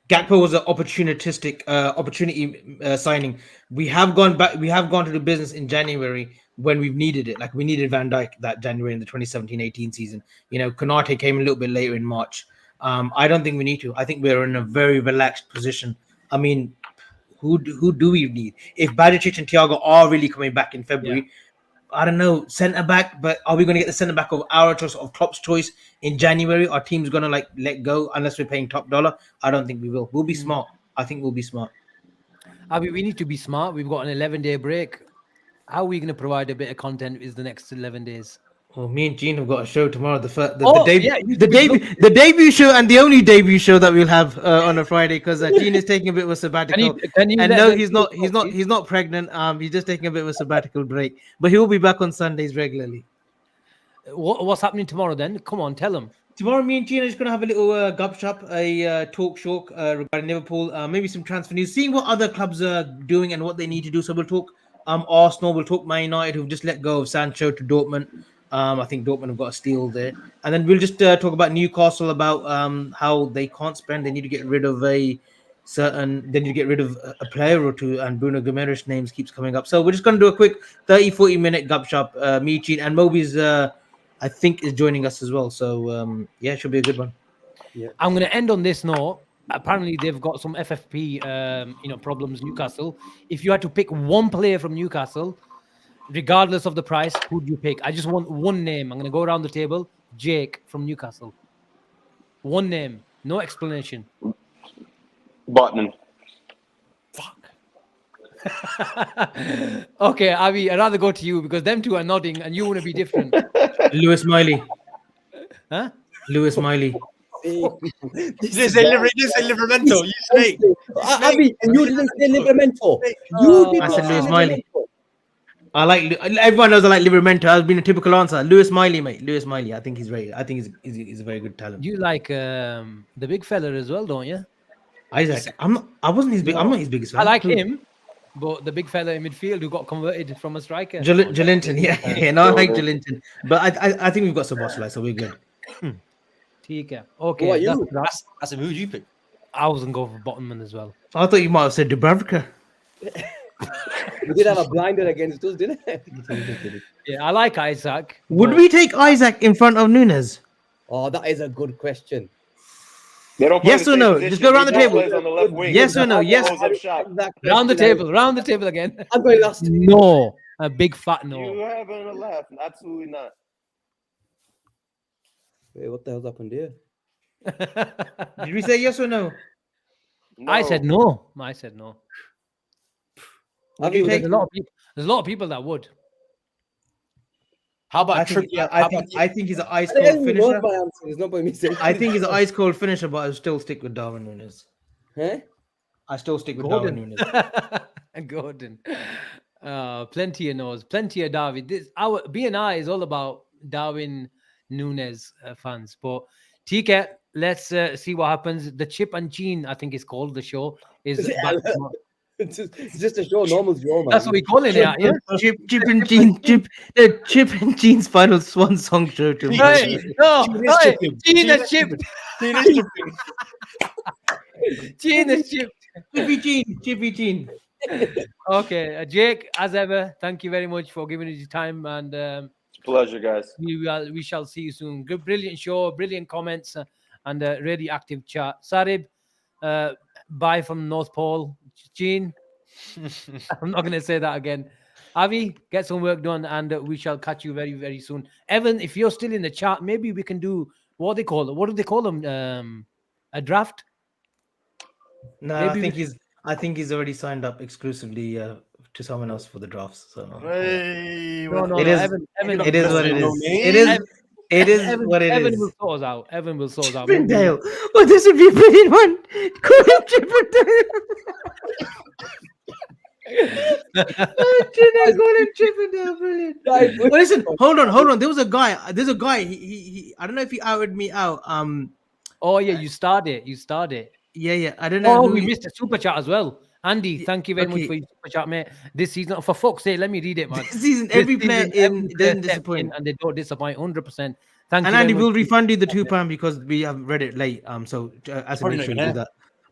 Gakpo was an opportunistic opportunity signing. We have gone back. We have gone to the business in January when we've needed it. Like we needed Van Dijk that January in the 2017-18 season. Konate came a little bit later in March. I don't think we need to. I think we're in a very relaxed position. I mean, who do we need? If Bajicic and Thiago are really coming back in February, I don't know, centre back, but are we going to get the centre back of our choice, of Klopp's choice in January? Our team's going to let go unless we're paying top dollar? I don't think we will. We'll be smart. I think we'll be smart. We need to be smart. We've got an 11-day break. How are we going to provide a bit of content is the next 11 days? Well, me and Gene have got a show tomorrow. You The debut show and the only debut show that we'll have on a Friday because Gene is taking a bit of a sabbatical. Can you And let no, them he's know? not pregnant. He's just taking a bit of a sabbatical break, but he will be back on Sundays regularly. What's happening tomorrow then? Come on, tell them. Tomorrow, me and Gina are just going to have a little gub shop, a talk show regarding Liverpool, maybe some transfer news, seeing what other clubs are doing and what they need to do. So we'll talk Arsenal, we'll talk Man United, who've just let go of Sancho to Dortmund. I think Dortmund have got a steal there. And then we'll just talk about Newcastle, about how they can't spend. They need to get rid of a certain, then you get rid of a player or two, and Bruno Guimaraes' names keeps coming up. So we're just going to do a quick 30-40 minute gup shop. Me, Gene, and Moby's, I think, is joining us as well. So yeah, it should be a good one. I'm going to end on this note. Apparently, they've got some FFP, problems. Newcastle. If you had to pick one player from Newcastle, regardless of the price, who'd you pick? I just want one name. I'm going to go around the table. Jake from Newcastle. One name, no explanation. Botman. Fuck. Okay, Avi, I'd rather go to you because them two are nodding and you want to be different. Lewis Miley. Huh? Lewis Miley. This is Livermento. You snake. Abby, and you didn't say Livermento. I said Lewis Miley. I like. Everyone knows I like Livermento. That's been a typical answer. Lewis Miley, mate. Lewis Miley. I think he's very. I think he's a very good talent. You like the big fella as well, don't you? Isaac. I'm not. I wasn't his big. I'm not his biggest fan. I like him, but the big fella in midfield who got converted from a striker. Jolinton. Yeah. No, I like Jolinton. But I think we've got Szoboszlai, so we're good. Okay. Okay. What are you? That's a who would you pick? I wasn't going for Botman as well. I thought you might have said Dubravka. We did have a blinder against us, didn't it? Yeah, I like Isaac. Would we take Isaac in front of Nunes? Oh, that is a good question. They don't play Yes the or same no? position. Just go around the He both table. plays on the left wing. Yes or no? Yes. Close up shop. Round the table. Round the table again. I'm going last. No. A big fat You no. haven't a laugh. Absolutely not. Wait, what the hell's happened here? Did we say yes or no? I said no. I said no. Have you There's take? a lot of people. There's a lot of people that would. How about I think he's an ice I cold didn't know finisher. my answer. There's not by me saying. I think he's an ice cold finisher, but I'll still stick with Darwin Nunes. Huh? I still stick with Darwin Gordon. Nunes. Gordon. Plenty of no's. Plenty of Darwin. Our BNI is all about Darwin Nunes fans. But TK, let's see what happens. The Chip and Gene, I think it's called the show. Is back tomorrow. It's just a show, normal show, man. That's what we call it, yeah. Chip and Gene's final swan song show to me. Hey, no, hey, Gene is chipped. Gene is chipped. Chippy Gene. Okay, Jake, as ever, thank you very much for giving us your time, and Pleasure, guys. we shall see you soon. Good, brilliant show, brilliant comments, and a really active chat. Sarib, bye from North Pole. Gene, I'm not going to say that again. Avi, get some work done, and we shall catch you very, very soon. Evan, if you're still in the chat, maybe we can do what they call it. What do they call them? A draft? No, Maybe I think he's already signed up exclusively to someone else for the drafts. So Hey, No, It is- Evan, it is what it No is. name. It is Evan, what it Evan is. will sort us out. Evan will sort us out. Chippendale. Oh, this would be a brilliant one. Call him Chippendale. Call him Chippendale. Brilliant. Well, listen, hold on. There's a guy. He I don't know if he outed me out. Oh yeah, you started. Yeah. I don't know. Oh, who we he- missed a super chat as well. Andy, thank you very much Okay. for your super chat, mate. This season, for fuck's sake, let me read it, man. This season, every This player season, in every player doesn't stepped disappoint. in and they don't disappoint 100%. Thank And you. Andy very will much. refund you the £2 because we have read it late. So as I Probably make sure not you do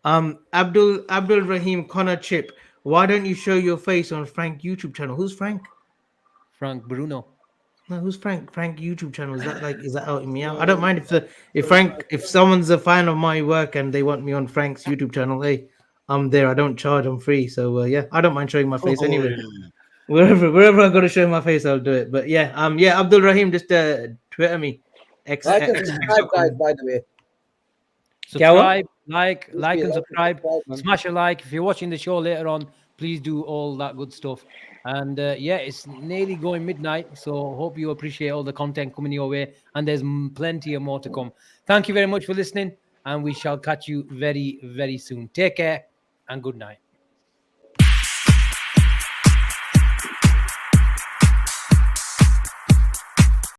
gonna. that. Abdul Rahim Connor Chip. Why don't you show your face on Frank YouTube channel? Who's Frank? Frank Bruno. No, who's Frank? Frank YouTube channel. Is that outing me out? I don't mind if someone's a fan of my work and they want me on Frank's YouTube channel. Hey, I'm there. I don't charge. I'm free. So yeah, I don't mind showing my face anyway. Wherever I got to show my face, I'll do it. But yeah, Abdul Rahim, just Twitter me. Like and subscribe, guys, by the way. Subscribe, like and subscribe. Man. Smash a like. If you're watching the show later on, please do all that good stuff. And yeah, it's nearly going midnight, so hope you appreciate all the content coming your way. And there's plenty of more to come. Thank you very much for listening, and we shall catch you very, very soon. Take care and good night.